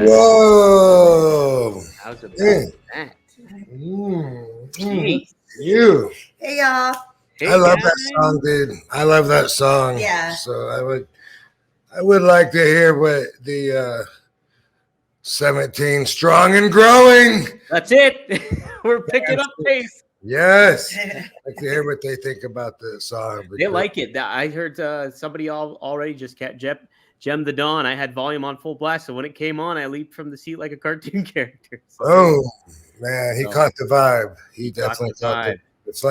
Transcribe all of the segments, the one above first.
Whoa! How's about that? Jeez. You. Hey y'all. Hey, I love guys. that song, dude. I love that song. Yeah. So I would like to hear what the 17 strong and growing. That's it. We're picking up pace. Yes. I'd like to hear what they think about the song. They like it. I heard somebody already just Gem the Dawn. I had volume on full blast, so when it came on, I leaped from the seat like a cartoon character. So, oh man, he caught the vibe. He definitely caught the vibe. It's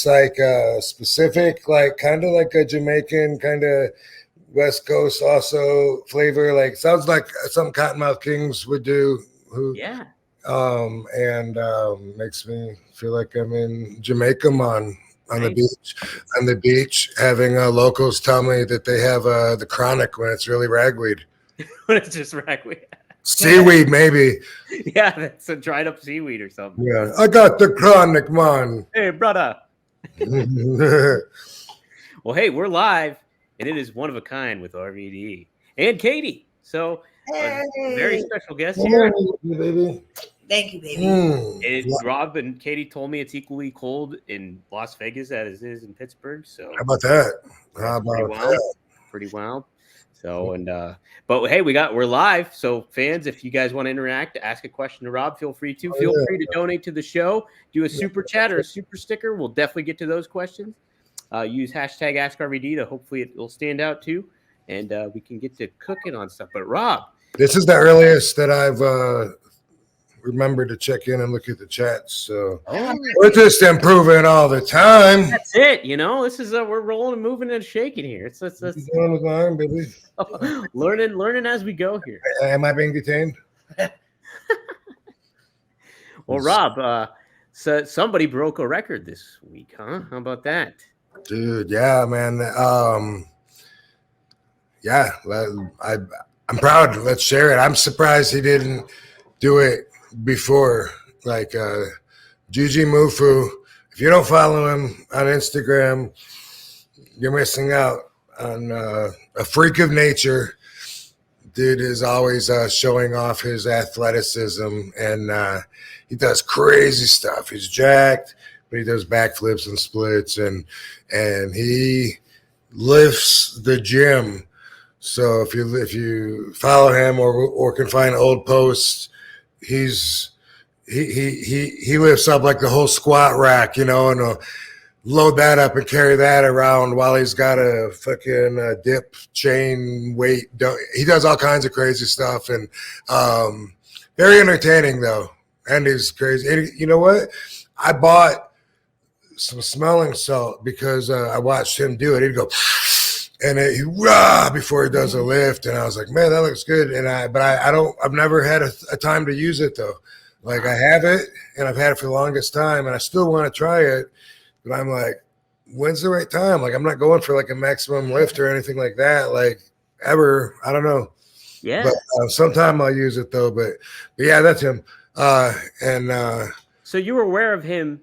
like specific, like kind of like a Jamaican kind of West Coast also flavor. Like sounds like some Cottonmouth Kings would do. Makes me feel like I'm in Jamaica on the beach, having locals tell me that they have the chronic when it's really ragweed. When it's just ragweed. Seaweed, maybe. Yeah, that's a dried up seaweed or something. Yeah, I got the chronic, man. Hey, brother. Well, hey, we're live, and it is one of a kind with RVD and Katie. So, a very special guest here. Baby. Thank you, baby. Rob and Katie told me it's equally cold in Las Vegas as it is in Pittsburgh. So, how about that? Pretty wild. So, but hey, we're live. So, fans, if you guys want to interact, ask a question to Rob, feel free to. Feel free to donate to the show. Do a super chat or a super sticker. We'll definitely get to those questions. Use hashtag AskRVD to hopefully it will stand out too, and we can get to cooking on stuff. But Rob, this is the earliest that I've remembered to check in and look at the chats. So we're just improving all the time. That's it. You know, this is we're rolling and moving and shaking here. It's learning as we go here. Am I being detained? Well, Rob, so somebody broke a record this week, huh? How about that? Dude, yeah, man. I'm proud. Let's share it. I'm surprised he didn't do it before. Like Juji Mufu. If you don't follow him on Instagram, you're missing out on a freak of nature. Dude is always showing off his athleticism, and he does crazy stuff. He's jacked, but he does backflips and splits, and he lifts the gym. So if you follow him or can find old posts, he lifts up like the whole squat rack, you know, and he'll load that up and carry that around while he's got a fucking dip chain weight. He does all kinds of crazy stuff, and very entertaining though. And he's crazy. And you know what? I bought some smelling salt because I watched him do it. He'd go and before he does a lift, and I was like, man, that looks good. And I've never had a time to use it though. Like I have it, and I've had it for the longest time, and I still want to try it. But I'm like, when's the right time? Like, I'm not going for like a maximum lift or anything like that, like ever. I don't know. Yeah. But sometime I'll use it though. But yeah, that's him. So you were aware of him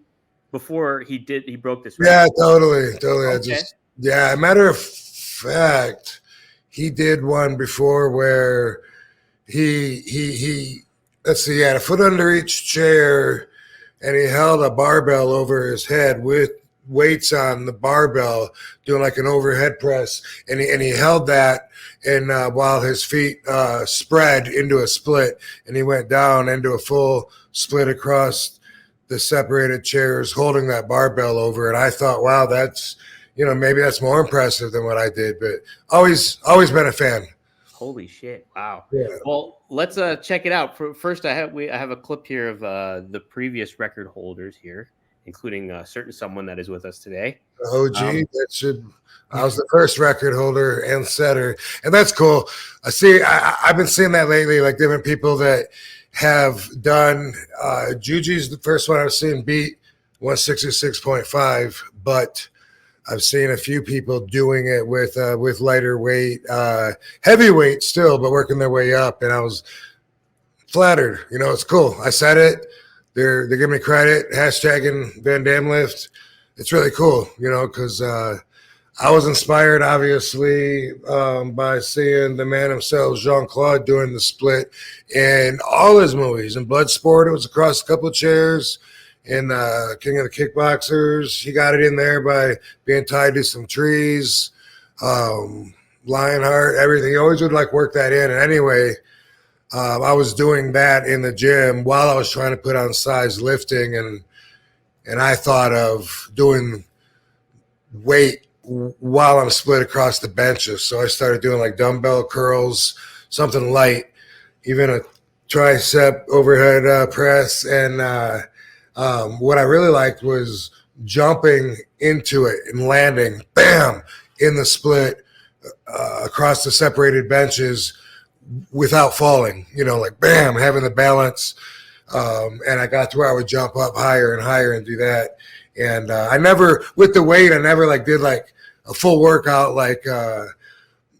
before he broke this record? Yeah, totally. Okay. Matter of fact, he did one before where he let's see, he had a foot under each chair, and he held a barbell over his head with weights on the barbell, doing like an overhead press, and he held that, and while his feet spread into a split, and he went down into a full split across the separated chairs, holding that barbell over. And I thought, wow, that's, you know, maybe that's more impressive than what I did, but always been a fan. Holy shit! Wow. Yeah. Well, let's check it out. First, I have a clip here of the previous record holders here, including someone that is with us today. OG, I was the first record holder and setter, and that's cool. I've been seeing that lately, like different people that have done. Juji's the first one I've seen beat 166.5, but I've seen a few people doing it with lighter weight, heavyweight still, but working their way up, and I was flattered. You know, it's cool. I said it. They're giving me credit. Hashtagging Van Damme lift. It's really cool, you know, because I was inspired, obviously, by seeing the man himself, Jean-Claude, doing the split in all his movies. In Bloodsport, it was across a couple of chairs. In King of the Kickboxers, he got it in there by being tied to some trees. Lionheart, everything. He always would like work that in. And anyway, I was doing that in the gym while I was trying to put on size lifting, and I thought of doing weight while I'm split across the benches. So I started doing like dumbbell curls, something light, even a tricep overhead press. And what I really liked was jumping into it and landing, bam, in the split across the separated benches without falling, like bam, having the balance. And I got to where I would jump up higher and higher and do that. And I never, with the weight, I never like did like a full workout. Like, like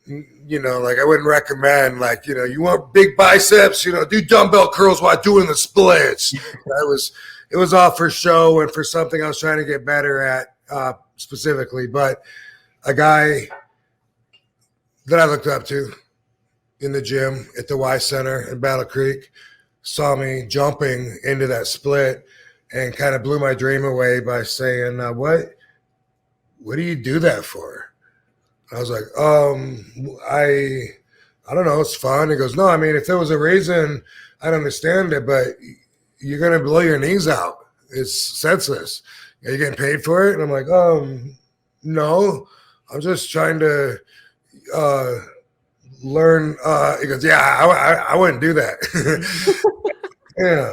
I wouldn't recommend like, you want big biceps, do dumbbell curls while doing the splits. It was all for show and for something I was trying to get better at specifically. But a guy that I looked up to in the gym at the Y Center in Battle Creek saw me jumping into that split and kind of blew my dream away by saying, what do you do that for? I was like, I don't know, it's fun. He goes, no, I mean, if there was a reason, I'd understand it, but you're going to blow your knees out. It's senseless. Are you getting paid for it? And I'm like, no, I'm just trying to learn. He goes, yeah, I wouldn't do that. Yeah.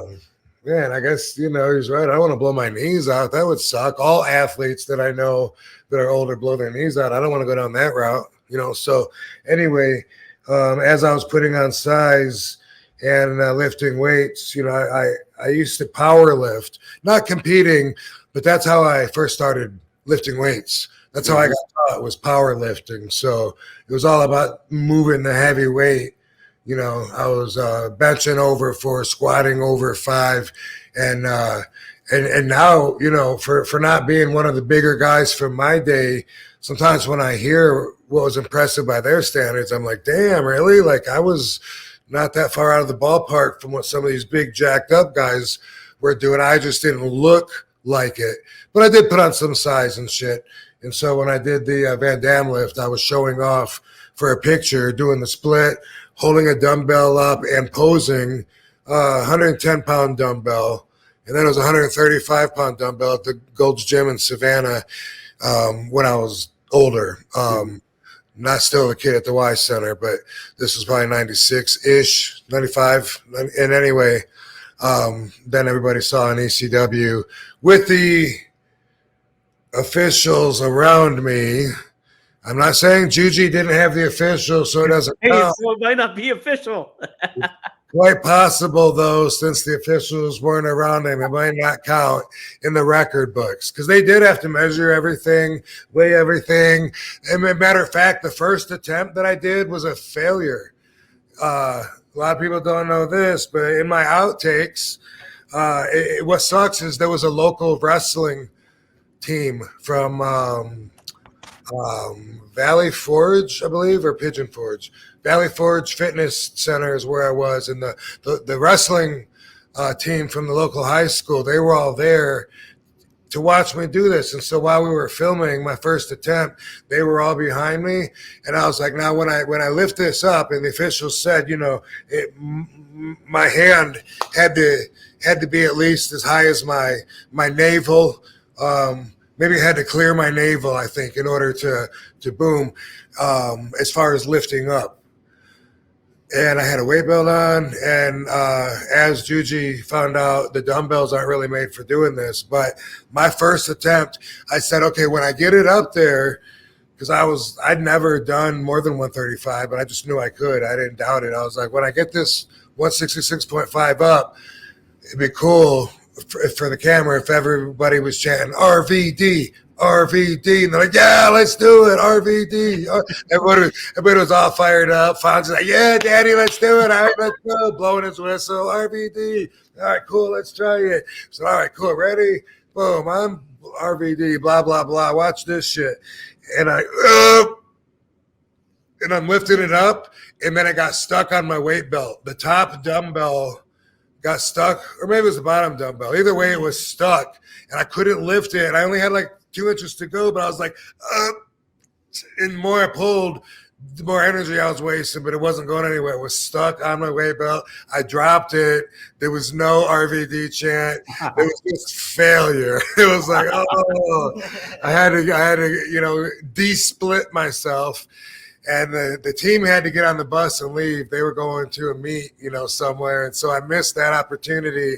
Man, I guess, he's right. I don't want to blow my knees out. That would suck. All athletes that I know that are older blow their knees out. I don't want to go down that route, So anyway, as I was putting on size and lifting weights, I used to power lift, not competing, but that's how I first started lifting weights. That's how I got taught, was power lifting. So it was all about moving the heavy weight. I was benching over 4, squatting over 5, and now, for not being one of the bigger guys from my day, sometimes when I hear what was impressive by their standards, I'm like, damn, really? Like I was not that far out of the ballpark from what some of these big jacked up guys were doing. I just didn't look like it, but I did put on some size and shit. And so when I did the Van Damme lift, I was showing off for a picture, doing the split, holding a dumbbell up and posing, 110-pound dumbbell. And then it was a 135-pound dumbbell at the Gold's Gym in Savannah when I was older. Not still a kid at the Y Center, but this was probably 96-ish, 95. And anyway, then everybody saw an ECW with the officials around me. I'm not saying Juji didn't have the official, so it doesn't count. So it might not be official. Quite possible, though, since the officials weren't around him, it might not count in the record books because they did have to measure everything, weigh everything. And as a matter of fact, the first attempt that I did was a failure. A lot of people don't know this, but in my outtakes, what sucks is there was a local wrestling team from Valley Forge, I believe, or Pigeon Forge. Valley Forge Fitness Center is where I was, and the wrestling team from the local high school, they were all there to watch me do this. And so while we were filming my first attempt, they were all behind me, and I was like, now when I lift this up, and the officials said, my hand had to be at least as high as my navel. Maybe I had to clear my navel, I think, in order to boom, as far as lifting up. And I had a weight belt on, and as Juji found out, the dumbbells aren't really made for doing this. But my first attempt, I said, okay, when I get it up there, because I'd never done more than 135, but I just knew I could. I didn't doubt it. I was like, when I get this 166.5 up, it'd be cool for the camera if everybody was chanting RVD, RVD, and they're like, yeah, let's do it, RVD. Everybody was all fired up. Fonz's like, yeah, daddy, let's do it. All right, let's go. Blowing his whistle, RVD. All right, cool, let's try it. So, all right, cool, ready? Boom, I'm RVD, blah, blah, blah. Watch this shit. And I'm lifting it up, and then it got stuck on my weight belt. The top dumbbell got stuck, or maybe it was the bottom dumbbell. Either way, it was stuck, and I couldn't lift it. And I only had like 2 inches to go, but I was like, and the more I pulled, the more energy I was wasting, but it wasn't going anywhere. It was stuck on my weight belt. I dropped it. There was no RVD chant. It was just failure. It was like, oh, I had to, de-split myself. And the team had to get on the bus and leave. They were going to a meet, somewhere. And so I missed that opportunity.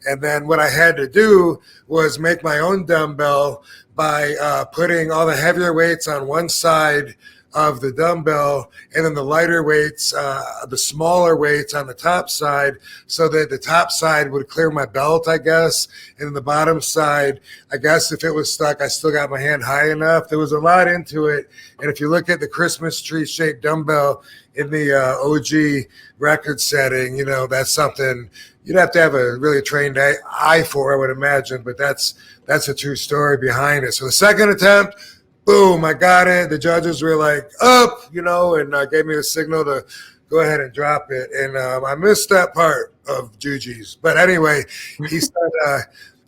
And then what I had to do was make my own dumbbell by putting all the heavier weights on one side of the dumbbell, and then the lighter weights, the smaller weights on the top side, so that the top side would clear my belt, I guess, and then the bottom side, I guess if it was stuck, I still got my hand high enough. There was a lot into it, and if you look at the Christmas tree shaped dumbbell in the OG record setting, that's something you'd have to have a really trained eye for, I would imagine, but that's a true story behind it. So the second attempt, boom, I got it. The judges were like, up, and gave me a signal to go ahead and drop it. And I missed that part of Juji's. But anyway, he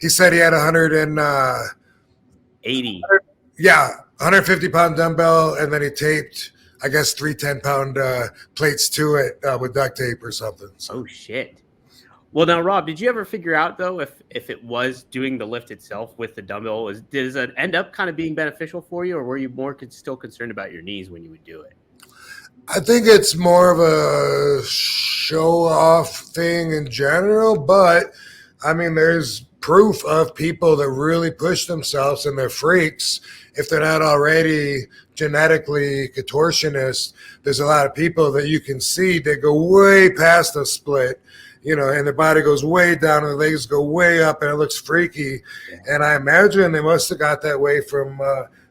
said he had 80. Yeah, 150-pound dumbbell, and then he taped, I guess, 3 10-pound plates to it with duct tape or something. So. Oh, shit. Well, now, Rob, did you ever figure out, though, if it was doing the lift itself with the dumbbell, does it end up kind of being beneficial for you, or were you more still concerned about your knees when you would do it? I think it's more of a show-off thing in general, but, I mean, there's proof of people that really push themselves, and they're freaks. If they're not already genetically contortionists, there's a lot of people that you can see that go way past a split, and the body goes way down and the legs go way up and it looks freaky. Yeah. And I imagine they must have got that way from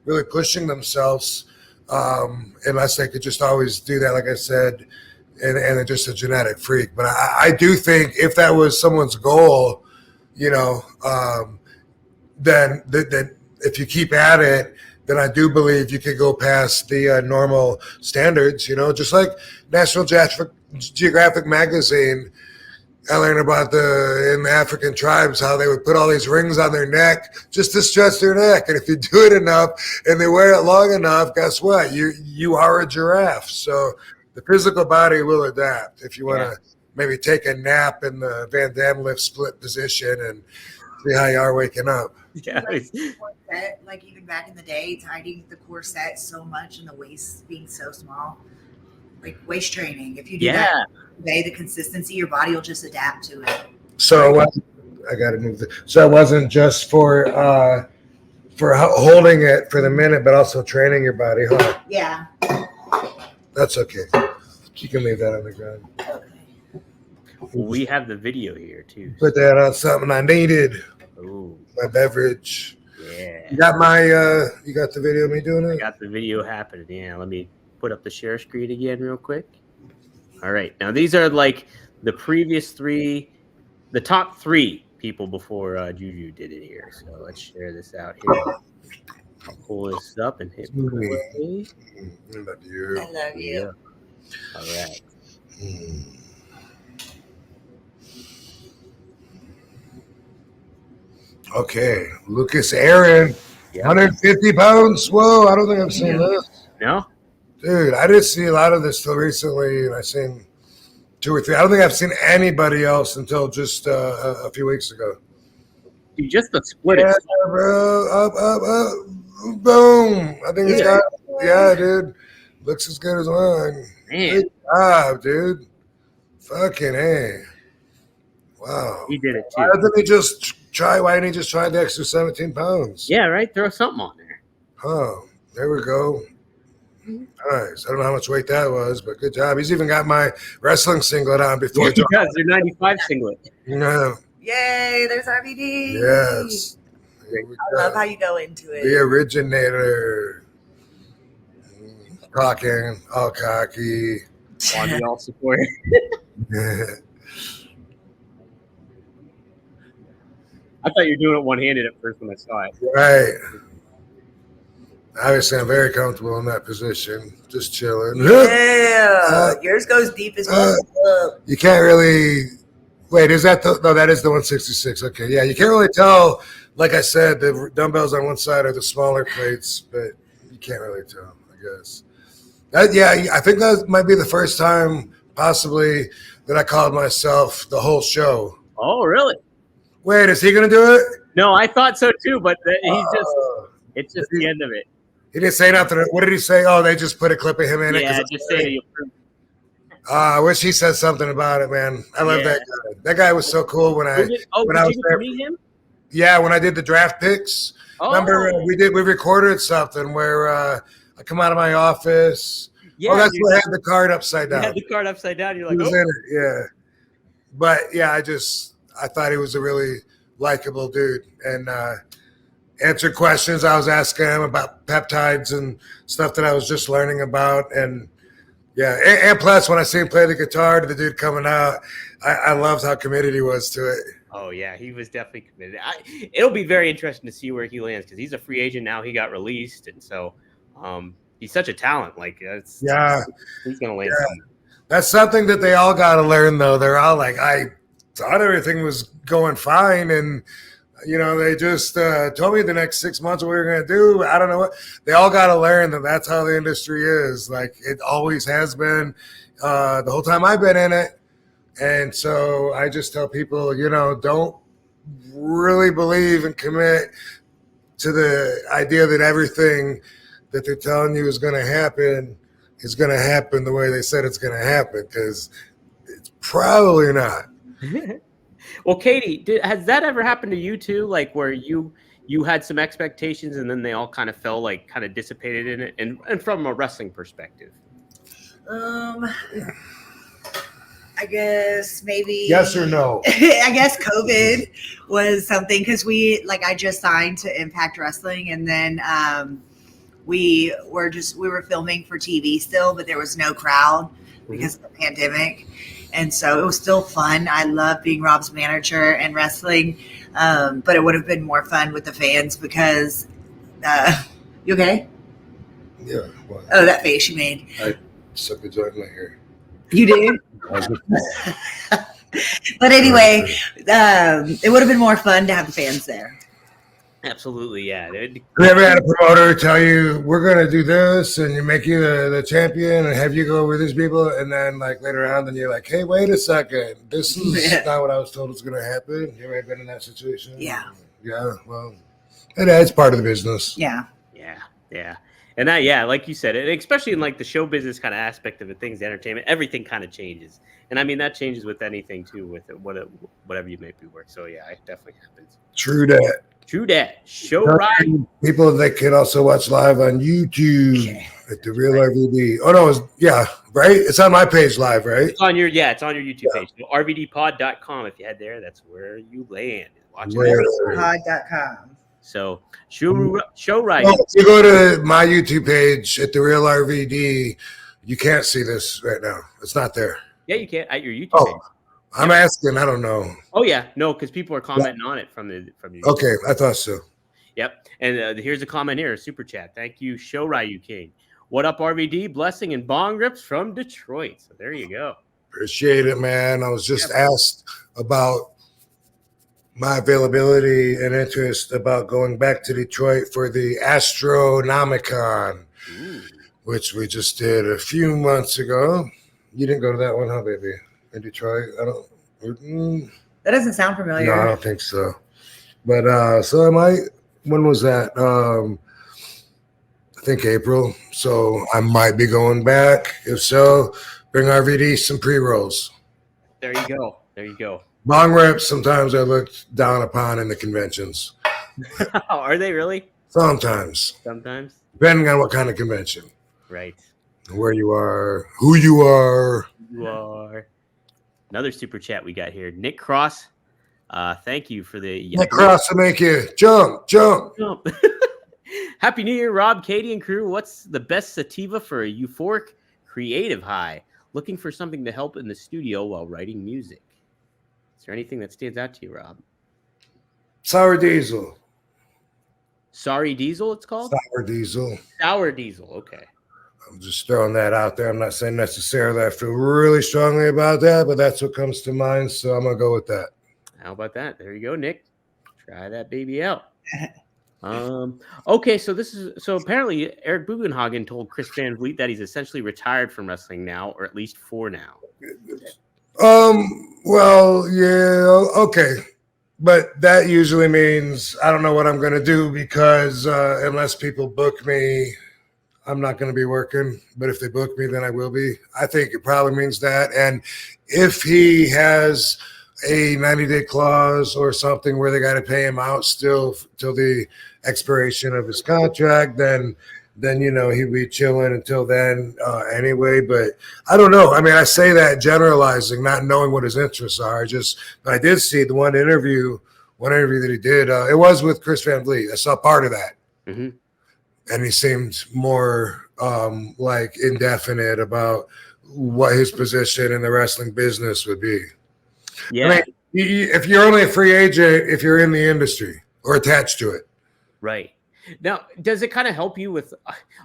really pushing themselves, unless they could just always do that, like I said, and they're just a genetic freak. But I do think if that was someone's goal, then if you keep at it, then I do believe you could go past the normal standards, just like National Geographic magazine. I learned about in the African tribes how they would put all these rings on their neck just to stretch their neck. And if you do it enough and they wear it long enough, guess what? You are a giraffe. So the physical body will adapt. If you want to maybe take a nap in the Van Damme lift split position and see how you are waking up. Yeah. Corset, like even back in the day, tightening the corset so much and the waist being so small. Like waist training. If you do that today, the consistency, your body will just adapt to it. So I got to move. So it wasn't just for holding it for the minute, but also training your body, huh? Yeah. That's okay. You can leave that on the ground. Okay. Well, we have the video here too. Put that on something I needed. Ooh. My beverage. Yeah. You got you got the video of me doing it? I got the video happening. Yeah. Let me put up the share screen again real quick. All right. Now these are like the top 3 people before Juju did it here. So let's share this out here. I'll pull this up and hit play. I love you. I love you. Yeah. All right. Okay. Lucas Aaron, 150 pounds. Whoa, I don't think I've seen this. No? Dude, I did see a lot of this till recently, and I've seen 2 or 3. I don't think I've seen anybody else until just a few weeks ago. Dude, just the split. Yeah, bro. Up. Boom. I think it's got, dude. Looks as good as mine. Man. Good job, dude. Fucking A. Wow. He did it too. Why didn't he just try the extra 17 pounds? Yeah, right? Throw something on there. Oh, there we go. Nice. I don't know how much weight that was, but good job. He's even got my wrestling singlet on before. He does. They're 95 singlet. Yeah. Yay, there's RVD. Yes. I love how you go into it. The originator. Talking, all cocky. On the all support. I thought you were doing it one-handed at first when I saw it. Right. Obviously, I'm very comfortable in that position, just chilling. Yeah, yours goes deep as well. You can't really. Wait, is that no? That is the 166. Okay, yeah, you can't really tell. Like I said, the dumbbells on one side are the smaller plates, but you can't really tell. I guess. I think that might be the first time, possibly, that I called myself the whole show. Oh, really? Wait, is he gonna do it? No, I thought so too, but it's just the end of it. He didn't say nothing. What did he say? Oh, they just put a clip of him in it. Yeah, just say he approved. I wish he said something about it, man. I love that guy. That guy was so cool when I was there. Meet him? Yeah, when I did the draft picks. Oh. Remember we recorded something where I come out of my office. Yeah, that's what had the card upside down. You had the card upside down. You're like, he was in it, yeah. But yeah, I thought he was a really likable dude and answered questions I was asking him about peptides and stuff that I was just learning about. And yeah, and plus when I see him play the guitar to the dude coming out, I loved how committed he was to it. Oh yeah, he was definitely committed. It'll be very interesting to see where he lands because he's a free agent now. He got released, and so he's such a talent. Like, he's gonna land. Yeah. That's something that they all got to learn, though. They're all like, I thought everything was going fine, and they just told me the next 6 months what we were going to do. I don't know what. They all got to learn that that's how the industry is. Like, it always has been the whole time I've been in it. And so I just tell people, don't really believe and commit to the idea that everything that they're telling you is going to happen the way they said it's going to happen, because it's probably not. Well, Katie, has that ever happened to you too? Like where you had some expectations and then they all kind of kind of dissipated in it, and from a wrestling perspective? I guess maybe yes or no. I guess COVID was something because I just signed to Impact Wrestling, and then we were filming for TV still, but there was no crowd because of the pandemic. And so it was still fun. I love being Rob's manager and wrestling. But it would have been more fun with the fans because you okay? Yeah. Well, oh, that face you made. I suck a joint in my hair. You did? But anyway, it would have been more fun to have the fans there. Absolutely, yeah. Have you ever had a promoter tell you, we're going to do this, and you make you the champion and have you go over these people, and then later on, then you're like, hey, wait a second. This is not what I was told was going to happen. You ever been in that situation? Yeah. Yeah, well, it's part of the business. Yeah. Yeah. And that, like you said, and especially in the show business kind of aspect of it, things, entertainment, everything kind of changes. And I mean, that changes with anything too, with whatever you make work. So yeah, it definitely happens. True that. Show right. People that can also watch live on YouTube at The Real RVD. Oh no, right? It's on my page live, right? It's on your YouTube page. So RVDpod.com. If you head there, that's where you land. Watch RVDpod.com. So show right. Well, if you go to my YouTube page at The Real RVD, you can't see this right now. It's not there. Yeah, you can at your YouTube page. I'm asking. I don't know. Oh yeah, no, because people are commenting on it from your YouTube. Okay, I thought so. Yep, and here's a comment here, a super chat. Thank you, Show Ryu King. What up, RVD? Blessing and bong rips from Detroit. So there you go. Appreciate it, man. I was just asked about my availability and interest about going back to Detroit for the Astronomicon, which we just did a few months ago. You didn't go to that one, huh, baby? In Detroit? That doesn't sound familiar. No, I don't think so. But so I might. When was that? I think April. So I might be going back. If so, bring RVD some pre-rolls. There you go. Bong reps, sometimes I looked down upon in the conventions. Are they really? Sometimes. Depending on what kind of convention. Right. Where you are, who you are. Another super chat we got here. Nick Cross. Thank you for the Nick Cross to make you jump. Happy New Year, Rob, Katie, and crew. What's the best sativa for a euphoric creative high? Looking for something to help in the studio while writing music. Is there anything that stands out to you, Rob? Sour Diesel. Sorry Diesel, it's called? Sour Diesel. Sour Diesel, okay. I'm just throwing that out there. I'm not saying necessarily I feel really strongly about that, but that's what comes to mind, so I'm going to go with that. How about that? There you go, Nick. Try that baby out. Okay, so apparently Eric Bugenhagen told Chris Van Vliet that he's essentially retired from wrestling now, or at least for now. Well, yeah, okay. But that usually means I don't know what I'm going to do because unless people book me, I'm not going to be working. But if they book me, then I will be. I think it probably means that. And if he has a 90-day clause or something where they got to pay him out still till the expiration of his contract, then he'd be chilling until then anyway. But I don't know. I mean, I say that generalizing, not knowing what his interests are. But I did see the one interview that he did. It was with Chris Van Vliet. I saw part of that. Mm-hmm. And he seemed more like indefinite about what his position in the wrestling business would be. Yeah. I mean, if you're only a free agent, if you're in the industry or attached to it. Right. Now, does it kind of help you with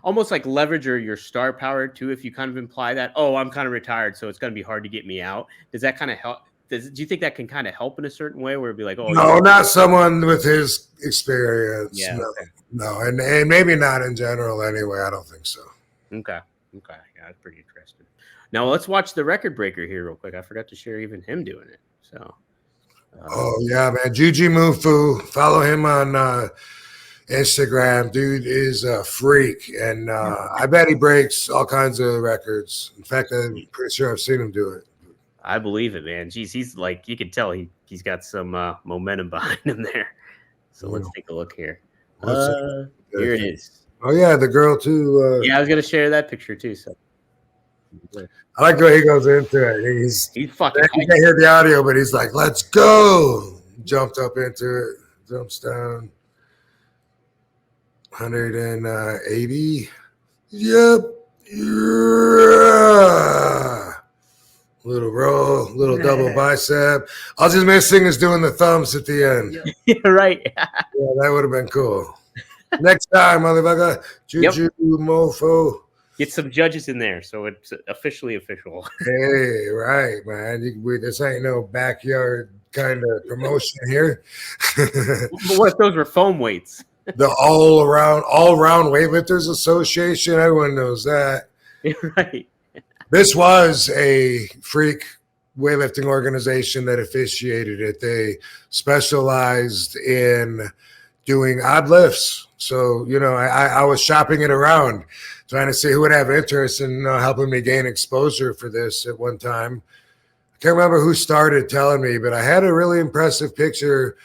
almost like leverage or your star power too? If you kind of imply that, oh, I'm kind of retired, so it's going to be hard to get me out. Does that kind of help? Do you think that can kind of help in a certain way where it'd be like, oh, no, not someone with his experience. Yeah, no, and maybe not in general anyway. I don't think so. Okay. Yeah, that's pretty interesting. Now let's watch the record breaker here real quick. I forgot to share even him doing it. So. Oh yeah, man, Juji Mufu. Follow him on Instagram. Dude is a freak, and I bet he breaks all kinds of records. In fact, I'm pretty sure I've seen him do it. I believe it, man. Jeez, he's like, you can tell he's got some momentum behind him there. So let's take a look here. Here it is. Oh yeah, the girl too. Yeah, I was gonna share that picture too. So I like the way he goes into it. He's fucking. You can't hear the audio, but he's like, "Let's go!" Jumped up into it, jumps down. 180. Yep. Yeah. Little roll, little double bicep. All he's missing is doing the thumbs at the end. Yeah, right. Yeah, that would have been cool. Next time, motherfucker. Juju mofo. Get some judges in there, so it's officially official. Hey, right, man. This ain't no backyard kind of promotion here. But what if those were foam weights? The all around Weightlifters Association. Everyone knows that. Right. This was a freak weightlifting organization that officiated it. They specialized in doing odd lifts. So, I was shopping it around, trying to see who would have interest in helping me gain exposure for this at one time. I can't remember who started telling me, but I had a really impressive picture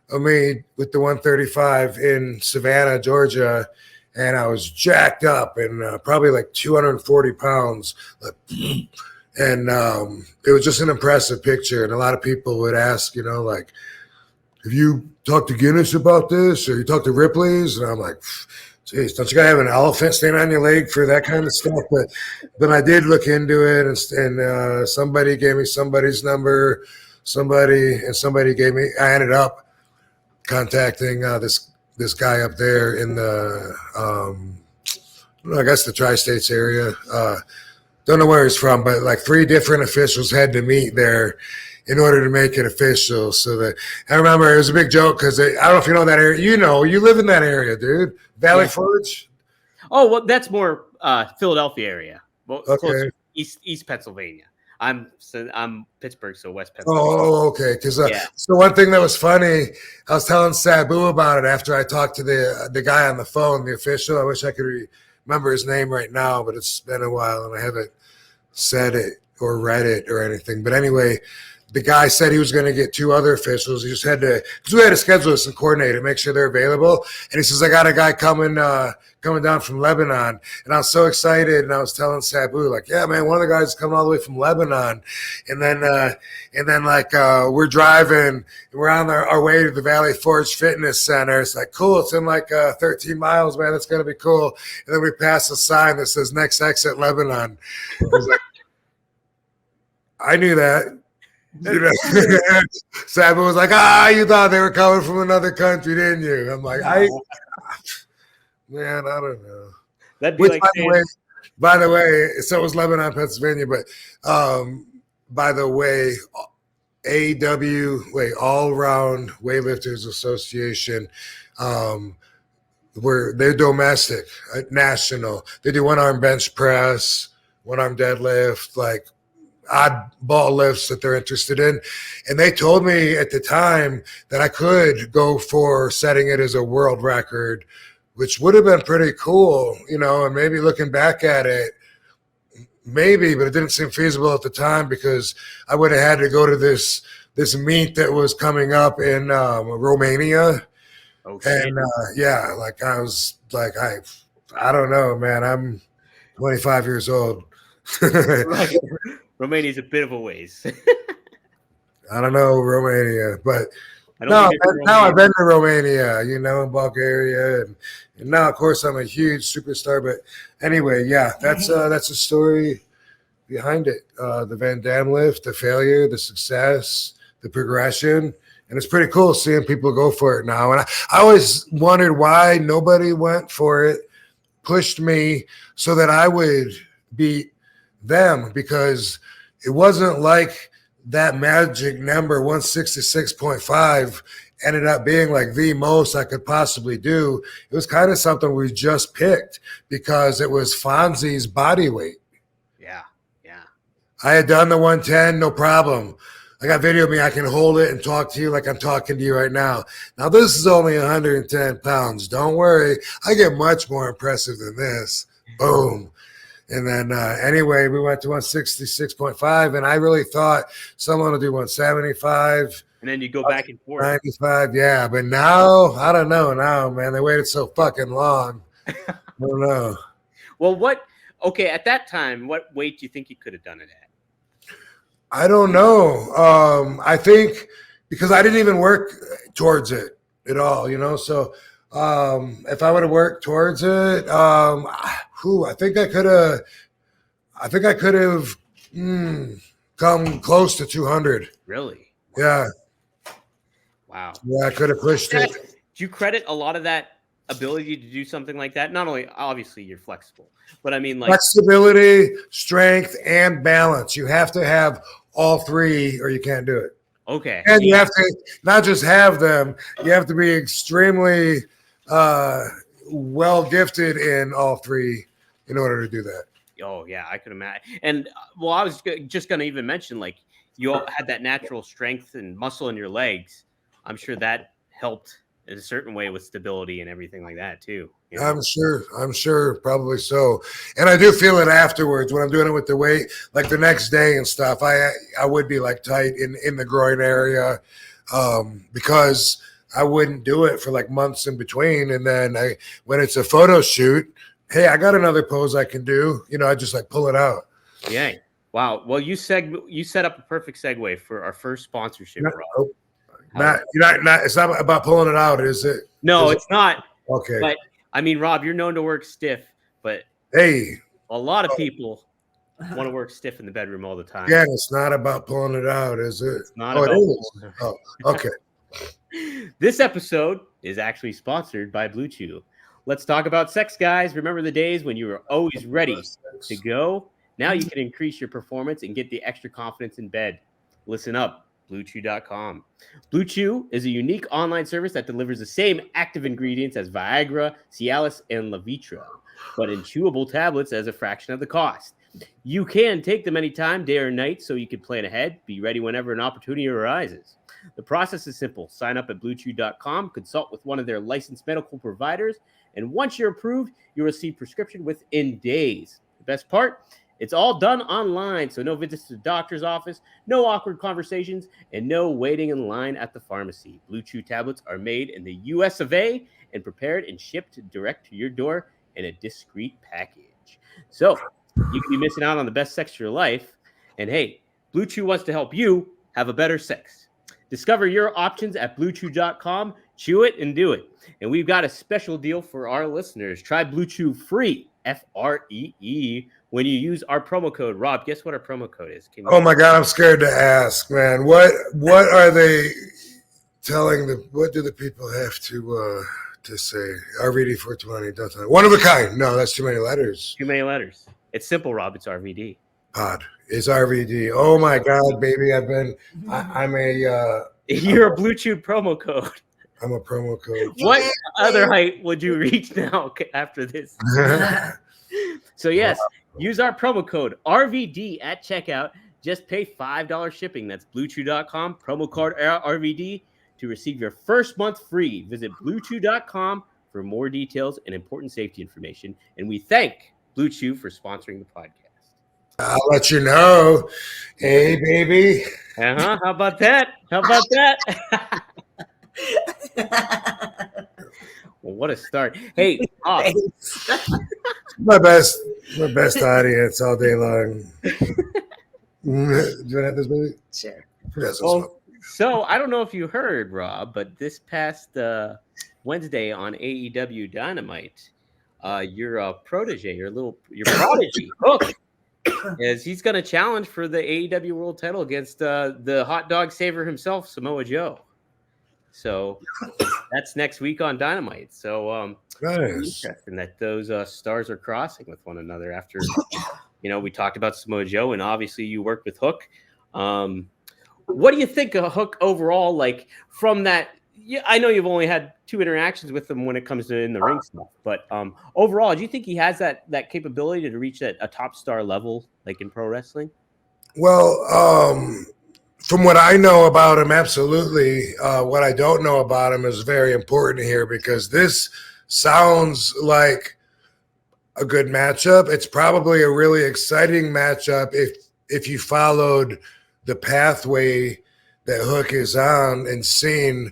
of me with the 135 in Savannah, Georgia, and I was jacked up and probably like 240 pounds. And it was just an impressive picture. And a lot of people would ask, like, have you talked to Guinness about this? Or you talked to Ripley's? And I'm like, geez, don't you gotta have an elephant standing on your leg for that kind of stuff? But I did look into it, and somebody gave me somebody's number. Somebody gave me. I ended up contacting this guy up there in the I guess the tri-states area. Don't know where he's from, but like 3 different officials had to meet there in order to make it official. So that I remember it was a big joke because I don't know if you know that area. You live in that area, dude. Valley Forge. Oh, well, that's more Philadelphia area. Well, okay. Closer, East Pennsylvania. I'm Pittsburgh, so West Pennsylvania. Oh, okay. Because so one thing that was funny, I was telling Sabu about it after I talked to the guy on the phone, the official. I wish I could remember his name right now, but it's been a while and I haven't said it or read it or anything. But anyway, the guy said he was going to get 2 other officials. He just had to, because we had to schedule this and coordinate it, make sure they're available. And he says, I got a guy coming down from Lebanon. And I was so excited. And I was telling Sabu, like, yeah, man, one of the guys is coming all the way from Lebanon. And then we're driving and we're on our way to the Valley Forge Fitness Center. It's like, cool. It's in like 13 miles, man. That's going to be cool. And then we pass a sign that says next exit Lebanon. I was like, I knew that. You know, Simon was like, you thought they were coming from another country, didn't you? I'm like, man, I don't know. That'd be Which, like by the way, so was Lebanon, Pennsylvania, but by the way, All Round Weightlifters Association, they're domestic, national. They do one-arm bench press, one-arm deadlift, like oddball lifts that they're interested in. And they told me at the time that I could go for setting it as a world record, which would have been pretty cool, and maybe looking back at it, maybe, but it didn't seem feasible at the time because I would have had to go to this meet that was coming up in Romania. Okay. And like I was like, I don't know, man. I'm 25 years old. Romania's a bit of a ways. I don't know Romania, but now I've been to Romania, in Bulgaria, and now of course I'm a huge superstar. But anyway, that's a story behind it. The Van Damme lift, the failure, the success, the progression. And it's pretty cool seeing people go for it now. And I always wondered why nobody went for it, pushed me so that I would beat them, because it wasn't like that magic number 166.5 ended up being like the most I could possibly do. It was kind of something we just picked because it was Fonzie's body weight. Yeah. I had done the 110, no problem. I got video of me. I can hold it and talk to you like I'm talking to you right now. Now, this is only 110 pounds. Don't worry. I get much more impressive than this. Boom. And then anyway, we went to 166.5, and I really thought someone would do 175. And then you go back and forth. 95, yeah. But now, I don't know now, man. They waited so fucking long. I don't know. Well, at that time, what weight do you think you could have done it at? I don't know. I think because I didn't even work towards it at all, So if I would have worked towards it, I think I could have come close to 200. Really? Yeah. Wow. Yeah, I could have pushed it. Do you credit a lot of that ability to do something like that? Not only, obviously, you're flexible, but I mean, like flexibility, strength, and balance. You have to have all three, or you can't do it. Okay. And you have to not just have them; you have to be extremely well gifted in all three in order to do that. Oh yeah, I could imagine. And I was just going to even mention, like, you all had that natural strength and muscle in your legs. I'm sure that helped in a certain way with stability and everything like that too. I'm sure, probably so. And I do feel it afterwards when I'm doing it with the weight, like the next day and stuff. I would be like tight in the groin area because I wouldn't do it for like months in between. And then when it's a photo shoot, hey, I got another pose I can do. I just like pull it out. Yeah. Wow. Well, you set up a perfect segue for our first sponsorship, Rob. It's not about pulling it out, is it? No, it's not. Okay. But I mean, Rob, you're known to work stiff, but hey, a lot of people want to work stiff in the bedroom all the time. Yeah, it's not about pulling it out, is it? It's not about it is. Oh, okay. This episode is actually sponsored by Blue Chew. Let's talk about sex, guys. Remember the days when you were always ready to go? Now you can increase your performance and get the extra confidence in bed. Listen up. BlueChew.com. Blue Chew is a unique online service that delivers the same active ingredients as Viagra, Cialis, and Levitra, but in chewable tablets as a fraction of the cost. You can take them anytime, day or night, so you can plan ahead, be ready whenever an opportunity arises. The process is simple. Sign up at BlueChew.com, consult with one of their licensed medical providers, and once you're approved, you'll receive prescription within days. The best part? It's all done online, so no visits to the doctor's office, no awkward conversations, and no waiting in line at the pharmacy. Blue Chew tablets are made in the US of A and prepared and shipped direct to your door in a discreet package. So you can be missing out on the best sex of your life. And hey, Blue Chew wants to help you have a better sex. Discover your options at BlueChew.com. Chew it and do it. And we've got a special deal for our listeners. Try Blue Chew free FREE when you use our promo code. Rob, guess what our promo code is? Oh my God, I'm scared to ask, man. What are they telling what do the people have to say? RVD 420, nothing. One of a kind. No, that's too many letters. Too many letters. It's simple, Rob. It's RVD. Pod is RVD. Oh my God, baby. I'm a You're a Blue Chew promo code. I'm a promo code. What other height would you reach now after this? So yes, use our promo code RVD at checkout. Just pay $5 shipping. That's BlueChew.com. Promo code RVD to receive your first month free. Visit BlueChew.com for more details and important safety information. And we thank Blue Chew for sponsoring the podcast. I'll let you know. Hey, baby. How about that? Well, what a start. Hey, my best audience all day long. Do you have this, baby? Sure. So I don't know if you heard, Rob, but this past Wednesday on AEW Dynamite, your protege, your prodigy, Hook, is he's going to challenge for the AEW World Title against the hot dog saver himself, Samoa Joe. So that's next week on Dynamite. So nice. Interesting that those stars are crossing with one another after, we talked about Samoa Joe, and obviously you worked with Hook. What do you think of Hook overall? Like from that, I know you've only had 2 interactions with him when it comes to in the ring stuff, but overall, do you think he has that capability to reach a top star level, like in pro wrestling? Well, from what I know about him, absolutely. What I don't know about him is very important here because this sounds like a good matchup. It's probably a really exciting matchup if you followed the pathway that Hook is on and seen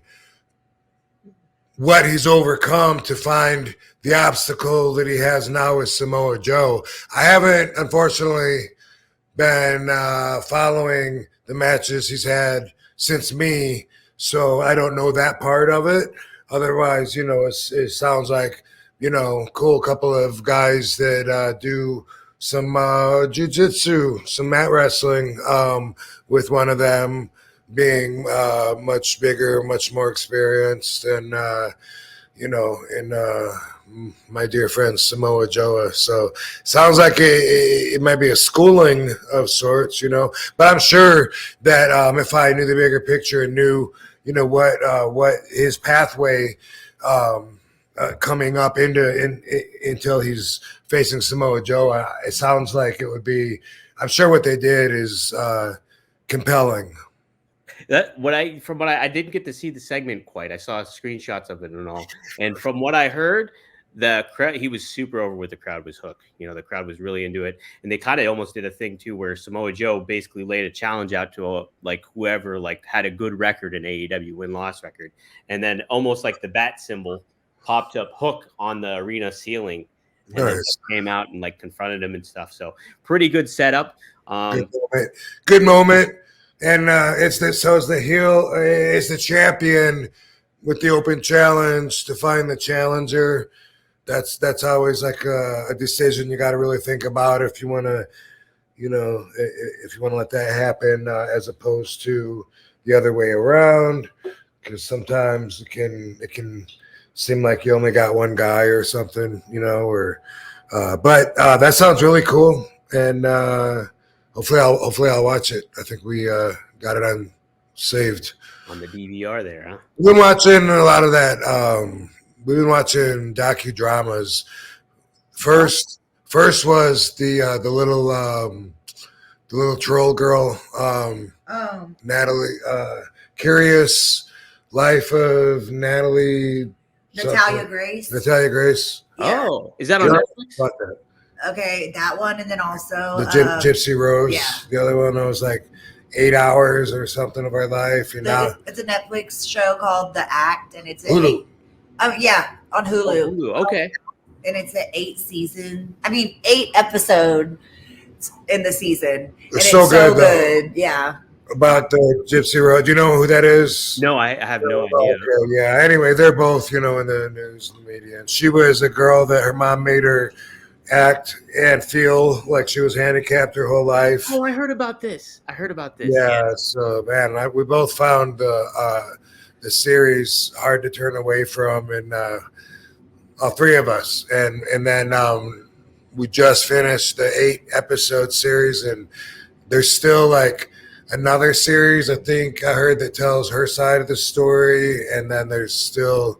what he's overcome to find the obstacle that he has now with Samoa Joe. I haven't, unfortunately, been following the matches he's had since me, so I don't know that part of it. Otherwise, it sounds like, cool couple of guys that do some jiu-jitsu, some mat wrestling, with one of them being much bigger, much more experienced, and my dear friend Samoa Joe. So sounds like it might be a schooling of sorts, But I'm sure that if I knew the bigger picture and knew, what his pathway coming up until he's facing Samoa Joe, it sounds like it would be. I'm sure what they did is compelling. I didn't get to see the segment quite. I saw screenshots of it and all. And from what I heard, he was super over with the crowd was Hook. The crowd was really into it. And they kind of almost did a thing too, where Samoa Joe basically laid a challenge out to whoever had a good record in AEW, win-loss record. And then almost like the bat symbol popped up Hook on the arena ceiling. And then came out and confronted him and stuff. So pretty good setup. Good moment. And it's the heel, it's the champion with the open challenge to find the challenger. That's always a decision you got to really think about if you want to, if you want to let that happen, as opposed to the other way around, because sometimes it can seem like you only got one guy or something, but that sounds really cool, and hopefully I'll watch it. I think we got it on saved on the DVR there, huh? We've been watching a lot of that. We've been watching docudramas. First was the little troll girl, Natalie. Curious Life of Natalia Grace. Natalia Grace. Yeah. Oh, is that on Netflix? Okay, that one, and then also the Gypsy Rose. Yeah. The other one was 8 hours or something of our life. And now it's a Netflix show called The Act, and it's Hulu. On Hulu. Hulu. Okay. And it's an 8 episode in the season. It's so good. Yeah. About the Gypsy Rose. Do you know who that is? No, I have no idea. Okay, yeah. Anyway, they're both, in the news and media. And she was a girl that her mom made her act and feel like she was handicapped her whole life. Oh, I heard about this. Yeah, so man, we both found the series hard to turn away from, and all three of us, and then we just finished the 8-episode series, and there's still like another series I think I heard that tells her side of the story, and then there's still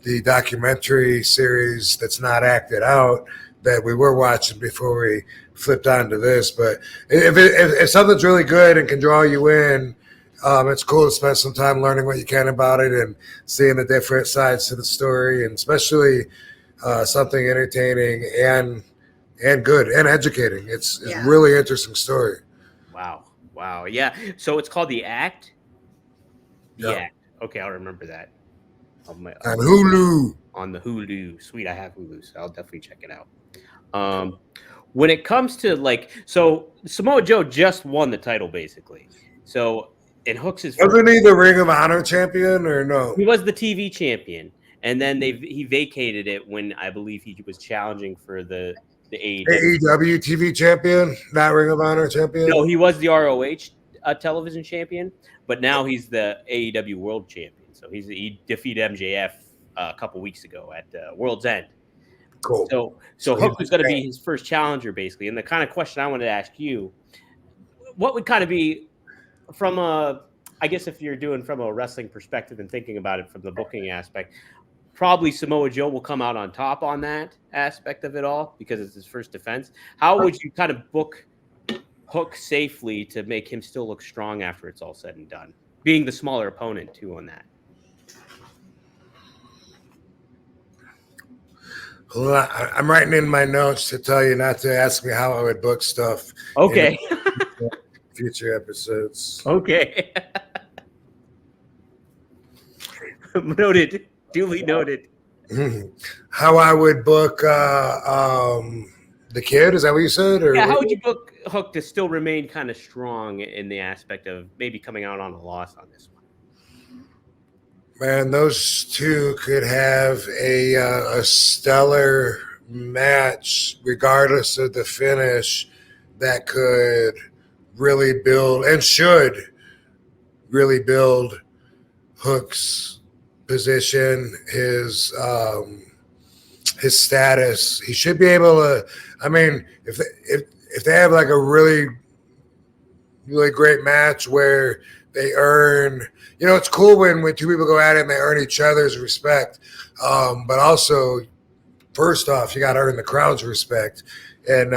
the documentary series that's not acted out that we were watching before we flipped onto this. But if something's really good and can draw you in, it's cool to spend some time learning what you can about it and seeing the different sides to the story, and especially something entertaining and good and educating. It's a really interesting story. Wow. Yeah. So it's called The Act? The Act. Okay, I'll remember that. On Hulu. On the Hulu. Sweet, I have Hulu, so I'll definitely check it out. When it comes to so Samoa Joe just won the title basically. So and Hooks is wasn't he the Ring of Honor champion or no? He was the TV champion, and then he vacated it when I believe he was challenging for the AEW TV champion, not Ring of Honor champion. No, he was the ROH television champion, but now he's the AEW World Champion. So he defeated MJF a couple weeks ago at World's End. Cool. So Hook was going to be his first challenger, basically. And the kind of question I wanted to ask you, what would kind of be from I guess if you're doing from a wrestling perspective and thinking about it from the booking aspect, probably Samoa Joe will come out on top on that aspect of it all because it's his first defense. How would you kind of book Hook safely to make him still look strong after it's all said and done, being the smaller opponent too on that? Well, I'm writing in my notes to tell you not to ask me how I would book stuff. Okay. Future episodes. Okay. Noted. Duly noted. How I would book the kid? Is that what you said? Or how would you book Hook to still remain kind of strong in the aspect of maybe coming out on a loss on this one? Man, those two could have a stellar match, regardless of the finish, that could really build and should really build Hook's position, his status. He should be able to. I mean, if they have like a really great match where they earn, it's cool when two people go at it and they earn each other's respect. But also, first off, you got to earn the crowd's respect. And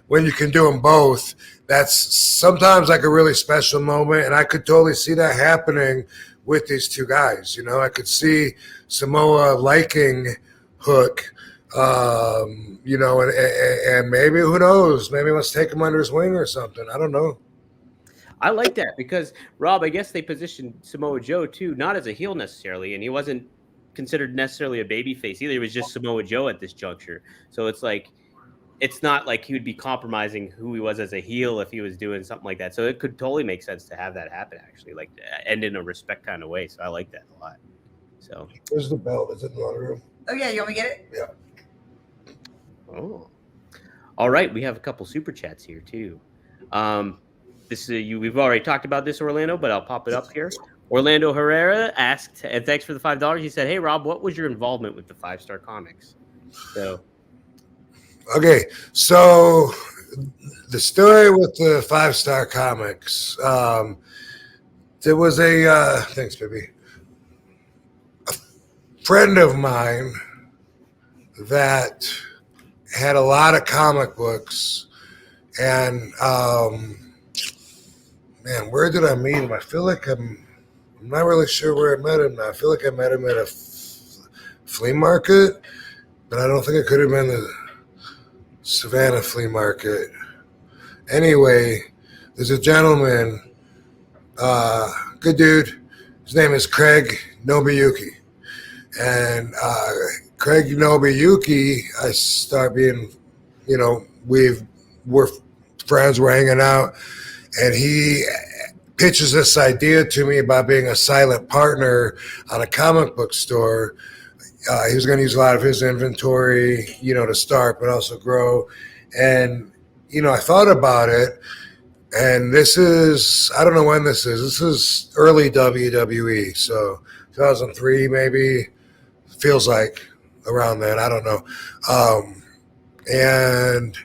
when you can do them both, that's sometimes like a really special moment. And I could totally see that happening with these two guys. I could see Samoa liking Hook, and maybe, who knows, maybe let's take him under his wing or something. I don't know. I like that because, Rob, I guess they positioned Samoa Joe, too, not as a heel necessarily, and he wasn't considered necessarily a babyface either. He was just Samoa Joe at this juncture. So it's not like he would be compromising who he was as a heel if he was doing something like that. So it could totally make sense to have that happen, actually, and in a respect kind of way. So I like that a lot. So where's the belt? Is it in the other room? Oh, yeah. You want me to get it? Yeah. Oh. All right. We have a couple super chats here, too. We've already talked about this, Orlando, but I'll pop it up here. Orlando Herrera asked, and thanks for the $5. He said, "Hey, Rob, what was your involvement with the 5-Star Comics?" Okay, so the story with the 5-Star Comics, there was thanks, baby, a friend of mine that had a lot of comic books, and man, where did I meet him? I feel like I'm not really sure where I met him now. I feel like I met him at a flea market, but I don't think it could have been the Savannah flea market. Anyway, there's a gentleman, good dude. His name is Craig Nobuyuki. And Craig Nobuyuki, I start being, we're friends, we're hanging out. And he pitches this idea to me about being a silent partner on a comic book store. He was going to use a lot of his inventory, to start, but also grow. And, I thought about it. And this is, I don't know when this is. This is early WWE. So 2003, maybe. Feels like around then. I don't know. And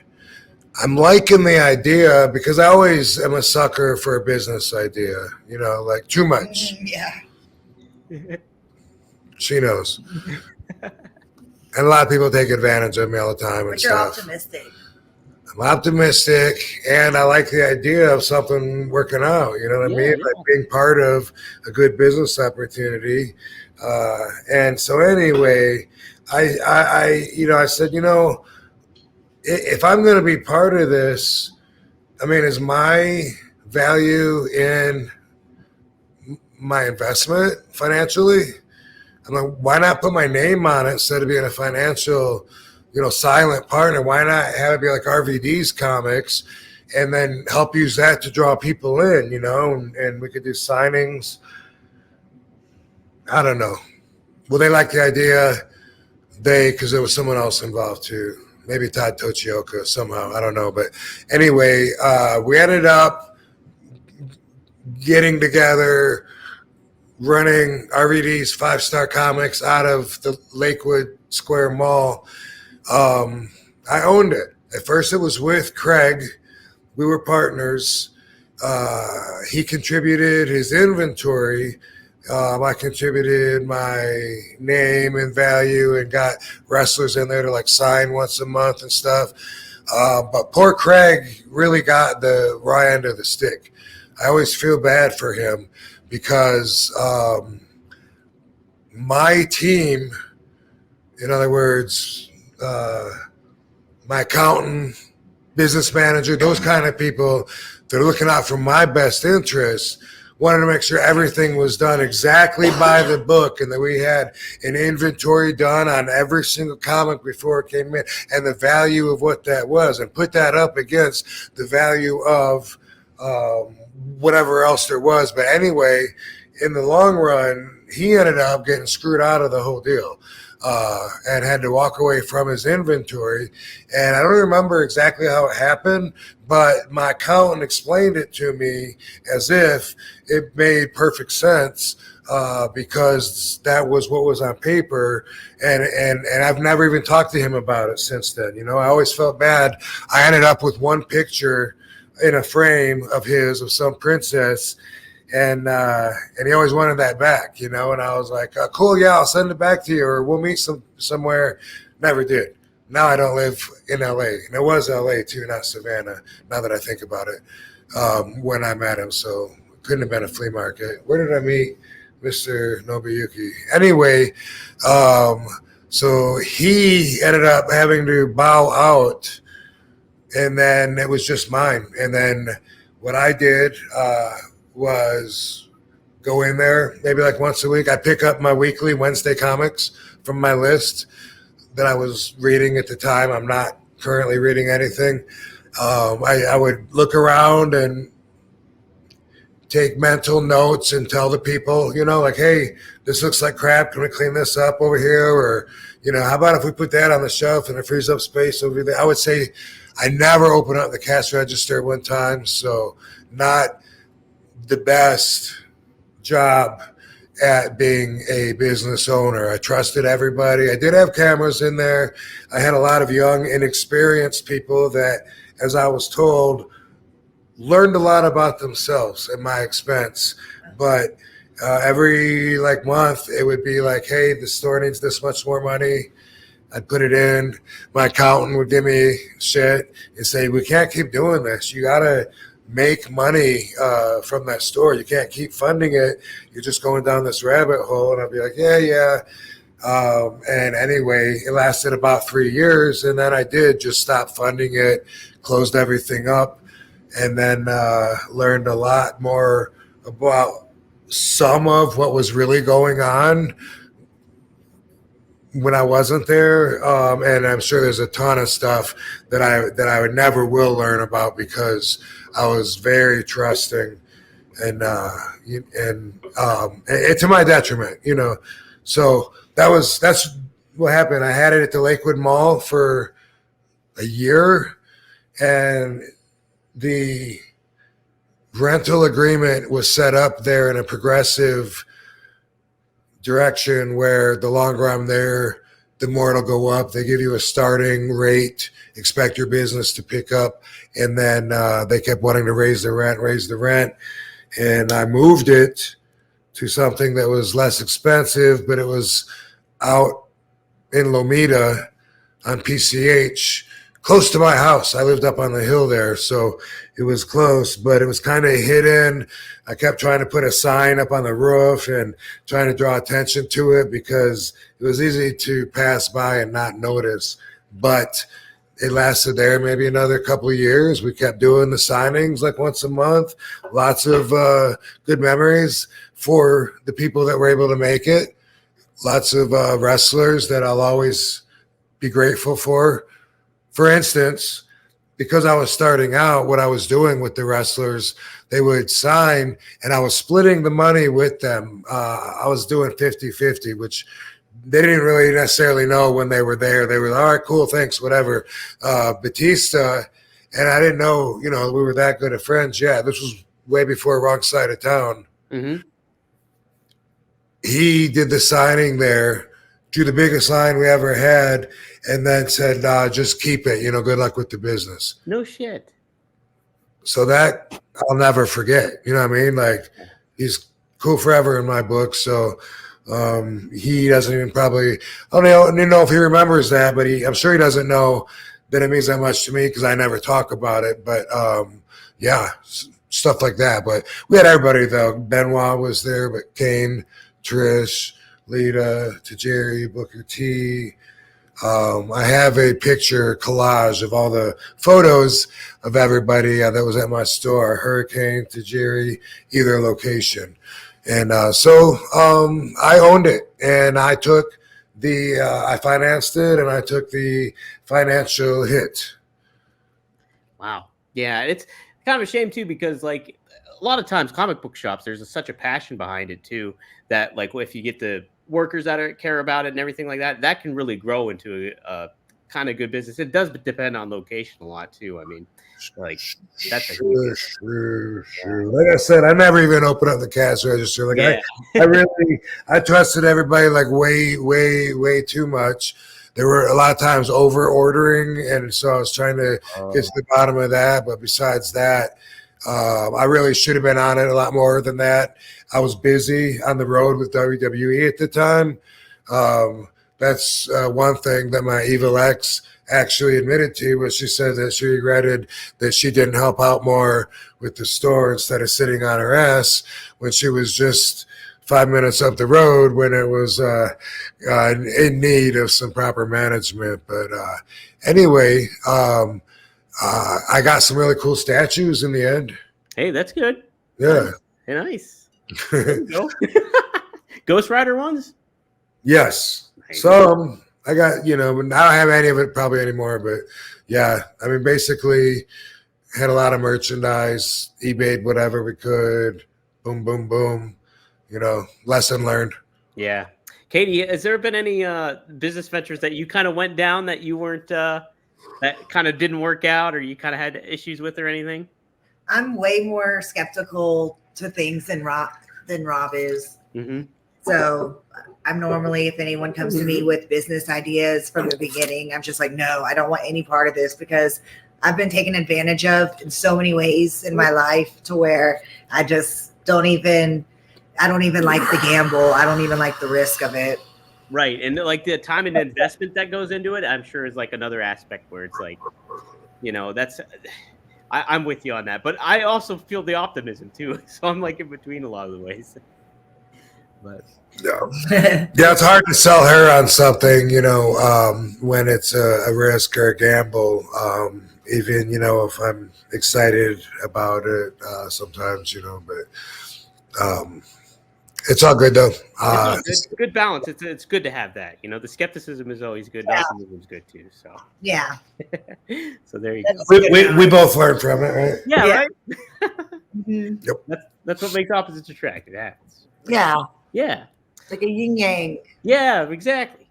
I'm liking the idea because I always am a sucker for a business idea, like too much. Yeah. She knows. And a lot of people take advantage of me all the time and But you're stuff. optimistic. I'm optimistic, and I like the idea of something working out. You know what I mean? Like being part of a good business opportunity. And so anyway, I said, if I'm going to be part of this, I mean, is my value in my investment financially? I'm like, why not put my name on it instead of being a financial, silent partner? Why not have it be like RVD's comics and then help use that to draw people in, and we could do signings. I don't know. Well, they like the idea. Because there was someone else involved too. Maybe Todd Tochioka somehow. I don't know. But anyway, we ended up getting together, running RVD's 5-Star Comics out of the Lakewood Square Mall. I owned it. At first it was with Craig. We were partners. He contributed his inventory. I contributed my name and value and got wrestlers in there to like sign once a month and stuff. But poor Craig really got the raw end of the stick. I always feel bad for him because my team, in other words, my accountant, business manager, those kind of people that are looking out for my best interests, wanted to make sure everything was done exactly by the book and that we had an inventory done on every single comic before it came in and the value of what that was and put that up against the value of whatever else there was. But anyway, in the long run, he ended up getting screwed out of the whole deal and had to walk away from his inventory. And I don't remember exactly how it happened, but my accountant explained it to me as if it made perfect sense because that was what was on paper. And I've never even talked to him about it since then. I always felt bad. I ended up with one picture in a frame of his of some princess. And he always wanted that back, and I was like, cool, yeah, I'll send it back to you or we'll meet somewhere. Never did. Now I don't live in LA. And it was LA too, not Savannah, now that I think about it, when I met him. So it couldn't have been a flea market. Where did I meet Mr. Nobuyuki? Anyway, so he ended up having to bow out and then it was just mine. And then what I did was go in there maybe like once a week. I pick up my weekly Wednesday comics from my list that I was reading at the time. I'm not currently reading anything. I would look around and take mental notes and tell the people, like, hey, this looks like crap. Can we clean this up over here? Or, how about if we put that on the shelf and it frees up space over there? I would say I never open up the cash register one time. So not the best job at being a business owner. I trusted everybody. I did have cameras in there. I had a lot of young, inexperienced people that, as I was told, learned a lot about themselves at my expense. But every month, it would be like, hey, the store needs this much more money. I'd put it in. My accountant would give me shit and say, we can't keep doing this. You got to make money from that store. You can't keep funding it. You're just going down this rabbit hole. And I'd be like, yeah. And anyway, it lasted about 3 years. And then I did just stop funding it, closed everything up, and then learned a lot more about some of what was really going on when I wasn't there. And I'm sure there's a ton of stuff that I would never will learn about because I was very trusting and to my detriment, So that's what happened? I had it at the Lakewood Mall for a year, and the rental agreement was set up there in a progressive direction where the longer I'm there, the more it'll go up. They give you a starting rate, expect your business to pick up, and then they kept wanting to raise the rent. And I moved it to something that was less expensive, but it was out in Lomita on PCH, close to my house. I lived up on the hill there, so it was close, but it was kind of hidden. I kept trying to put a sign up on the roof and trying to draw attention to it because it was easy to pass by and not notice. But it lasted there maybe another couple of years. We kept doing the signings like once a month. Lots of good memories for the people that were able to make it. Lots of wrestlers that I'll always be grateful for. For instance, because I was starting out, what I was doing with the wrestlers, they would sign and I was splitting the money with them. I was doing 50-50, which they didn't really necessarily know when they were there. They were, all right, cool, thanks, whatever. Batista, and I didn't know, we were that good of friends. Yeah, this was way before Wrong Side of Town. Mm-hmm. He did the signing there, drew the biggest sign we ever had, and then said, just keep it, good luck with the business. No shit. So that I'll never forget. You know what I mean? Like, he's cool forever in my book. So he doesn't even probably, I don't even know if he remembers that, but I'm sure he doesn't know that it means that much to me because I never talk about it. But yeah, stuff like that. But we had everybody though. Benoit was there, but Kane, Trish, Lita, Tajiri, Booker T. I have a picture collage of all the photos of everybody that was at my store, Hurricane, Tajiri, either location. And so I owned it, and I took I financed it, and I took the financial hit. Wow. Yeah, it's kind of a shame too, because like a lot of times comic book shops, there's such a passion behind it too, that like if you get the workers that care about it and everything like that, that can really grow into a kind of good business. It does depend on location a lot too. I mean, like that's sure. Like I said, I never even opened up the cash register. Like I trusted everybody like way too much. There were a lot of times over ordering, and so I was trying to get to the bottom of that. But besides that, I really should have been on it a lot more than that. I was busy on the road with WWE at the time. That's one thing that my evil ex actually admitted to, was she said that she regretted that she didn't help out more with the store instead of sitting on her ass when she was just 5 minutes up the road when it was in need of some proper management. But anyway, I got some really cool statues in the end. Hey, that's good. Yeah. Nice. There you go. Ghost Rider ones? Yes. Some. I got, I don't have any of it probably anymore, but yeah, I mean, basically had a lot of merchandise, eBayed whatever we could, boom, boom, boom, lesson learned. Yeah. Katie, has there been any business ventures that you kind of went down that you weren't, that kind of didn't work out, or you kind of had issues with or anything? I'm way more skeptical to things than Rob is. Mm-hmm. So I'm normally, if anyone comes to me with business ideas from the beginning, I'm just like, no, I don't want any part of this, because I've been taken advantage of in so many ways in my life to where I just don't even like the gamble. I don't even like the risk of it. Right. And like the time and investment that goes into it, I'm sure is like another aspect where it's like, that's, I'm with you on that, but I also feel the optimism too. So I'm like in between a lot of the ways. But yeah, it's hard to sell her on something, when it's a risk or a gamble. Even, if I'm excited about it sometimes, but it's all good though. It's good balance. It's good to have that. The skepticism is always good. Yeah. Optimism is good too. So yeah. So there you go. We both learn from it, right? Yeah, Yeah. right. Mm-hmm. Yep. That's what makes opposites attract. It happens. Yeah. Yeah. Like a yin yang. Yeah. Exactly.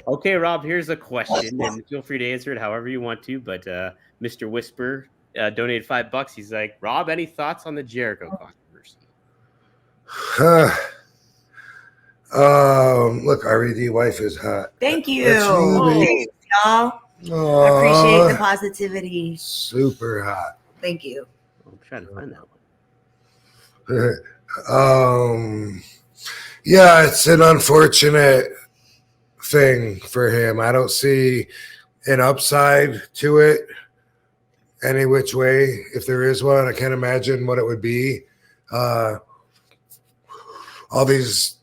Okay, Rob, here's a question, and feel free to answer it however you want to. But Mr. Whisper donated $5. He's like, Rob, any thoughts on the Jericho controversy? Look, RVD wife is hot. Thank you. That's you, Thanks, y'all. Aw, I appreciate the positivity. super hot. Thank you. I'm trying to find that one. Yeah, it's an unfortunate thing for him. I don't see an upside to it any which way. If there is one, I can't imagine what it would be. All these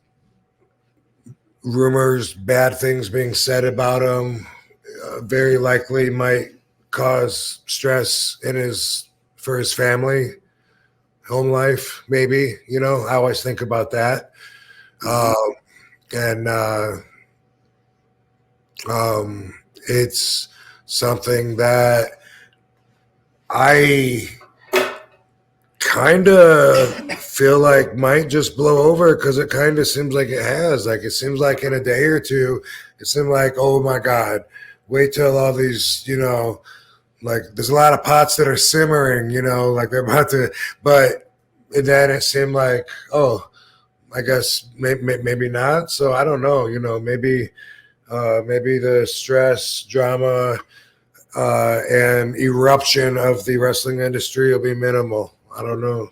rumors, bad things being said about him, very likely might cause stress for his family, home life, maybe. You know, I always think about that. It's something that I kind of feel like might just blow over, because it kind of seems like it has. Like, it seems like in a day or two, it seemed like, oh my God, wait till all these, you know, like there's a lot of pots that are simmering, you know, like they're about to, but then it seemed like, oh, I guess maybe not. So I don't know, you know, maybe the stress, drama, and eruption of the wrestling industry will be minimal. I don't know.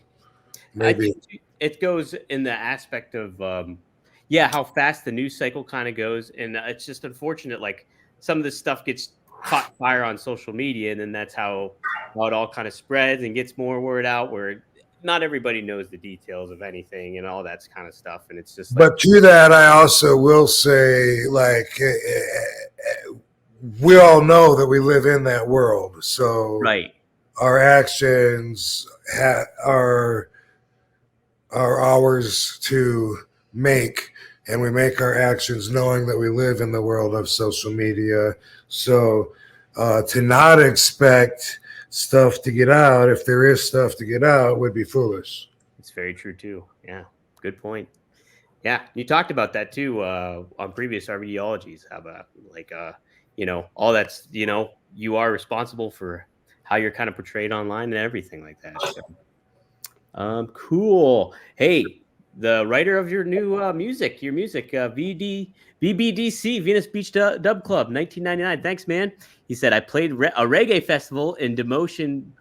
Maybe. I think it goes in the aspect of, how fast the news cycle kind of goes. And it's just unfortunate. Like, some of this stuff gets caught fire on social media, and then that's how it all kind of spreads and gets more word out, where not everybody knows the details of anything and all that kind of stuff. And it's just like, but to that, I also will say, like, we all know that we live in that world. So right. Our actions are ours to make, and we make our actions knowing that we live in the world of social media. So to not expect stuff to get out, if there is stuff to get out, would be foolish. It's very true too. Yeah, good point. Yeah, you talked about that too on previous RVDologies. How about, like, all that's, you are responsible for how you're kind of portrayed online and everything like that. So, cool. Hey, the writer of your new music, VBDC, Venus Beach Dub Club, 1999. Thanks, man. He said, I played a reggae festival in Demolition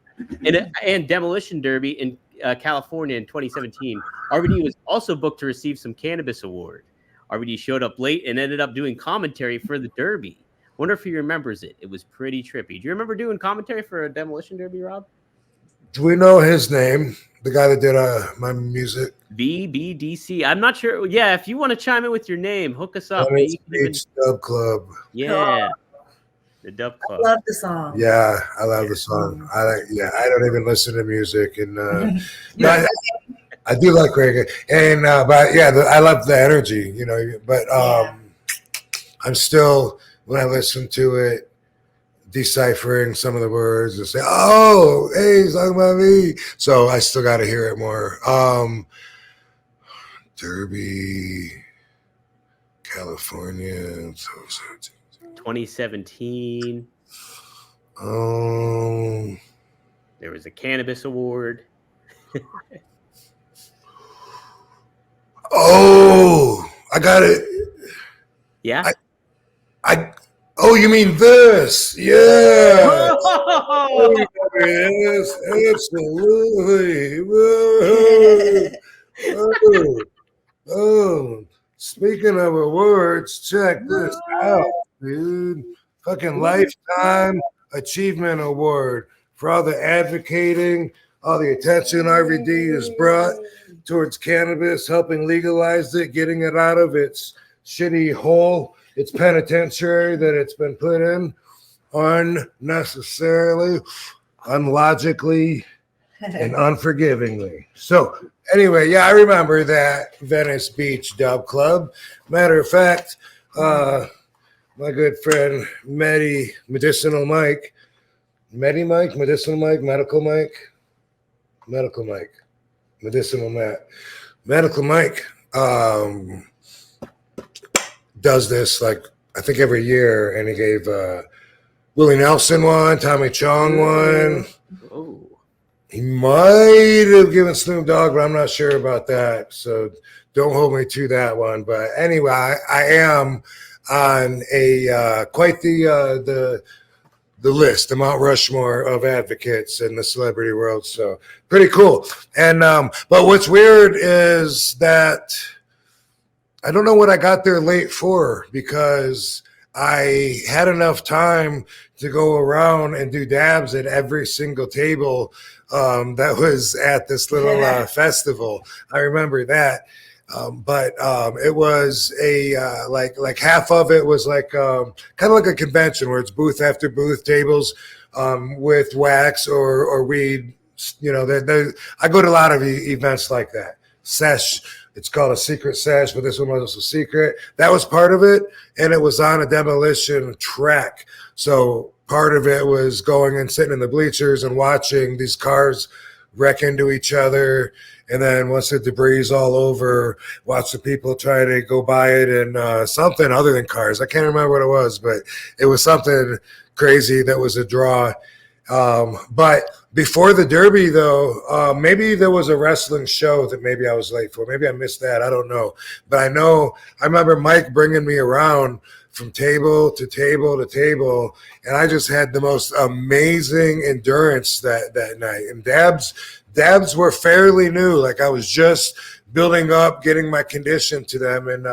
and Demolition Derby in California in 2017. RVD was also booked to receive some cannabis award. RVD showed up late and ended up doing commentary for the Derby. Wonder if he remembers it. It was pretty trippy. Do you remember doing commentary for a Demolition Derby, Rob? Do we know his name? The guy that did my music? VBDC. I'm not sure. Yeah, if you want to chime in with your name, hook us up. Beach Dub Club. Yeah. The Dub Club. I love the song. Yeah, I love the song. I don't even listen to music, and I do like reggae, and but yeah, I love the energy, you know. But I'm still, when I listen to it, deciphering some of the words and say, "Oh, hey, he's talking about me." So I still got to hear it more. Derby, California, 2017. There was a cannabis award. Oh, I got it. Yeah. Oh, you mean this? Yeah. Oh, yes, absolutely. Oh, speaking of awards, check this out, dude. Fucking Lifetime Achievement Award for all the advocating, all the attention RVD has brought towards cannabis, helping legalize it, getting it out of its shitty hole, its penitentiary that it's been put in unnecessarily, unlogically, and unforgivingly. So anyway, yeah, I remember that Venice Beach Dub Club. Matter of fact, my good friend Medicinal Mike, Medicinal Mike does this like I think every year, and he gave Willie Nelson one, Tommy Chong one. Oh. He might have given Snoop Dogg, but I'm not sure about that. So don't hold me to that one. But anyway, I am on a quite the list, the Mount Rushmore of advocates in the celebrity world. So pretty cool. And but what's weird is that I don't know what I got there late for, because I had enough time to go around and do dabs at every single table that was at this little festival. I remember that. But it was a like half of it was like kind of like a convention where it's booth after booth tables with wax or weed. You know, I go to a lot of events like that. Sesh. It's called a secret sesh, but this one was a secret. That was part of it, and it was on a demolition track. So part of it was going and sitting in the bleachers and watching these cars wreck into each other. And then once the debris is all over, watch the people try to go by it and something other than cars. I can't remember what it was, but it was something crazy that was a draw. But before the Derby, though, maybe there was a wrestling show that maybe I was late for. Maybe I missed that. I don't know. But I remember Mike bringing me around from table to table to table, and I just had the most amazing endurance that night. And dabs were fairly new. Like I was just building up, getting my condition to them, and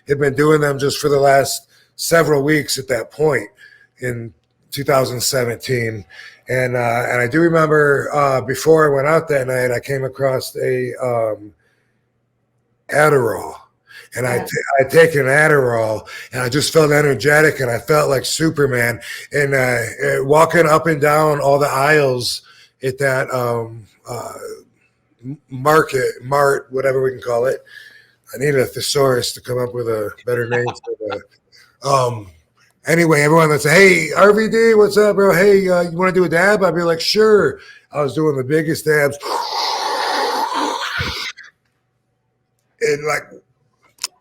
had been doing them just for the last several weeks at that point in 2017. And I do remember before I went out that night, I came across a Adderall. And I'd taken Adderall, and I just felt energetic, and I felt like Superman. And walking up and down all the aisles at that mart, whatever we can call it. I need a thesaurus to come up with a better name for that. Anyway, everyone would say, "Hey, RVD, what's up, bro? Hey, you want to do a dab?" I'd be like, "Sure." I was doing the biggest dabs. And like,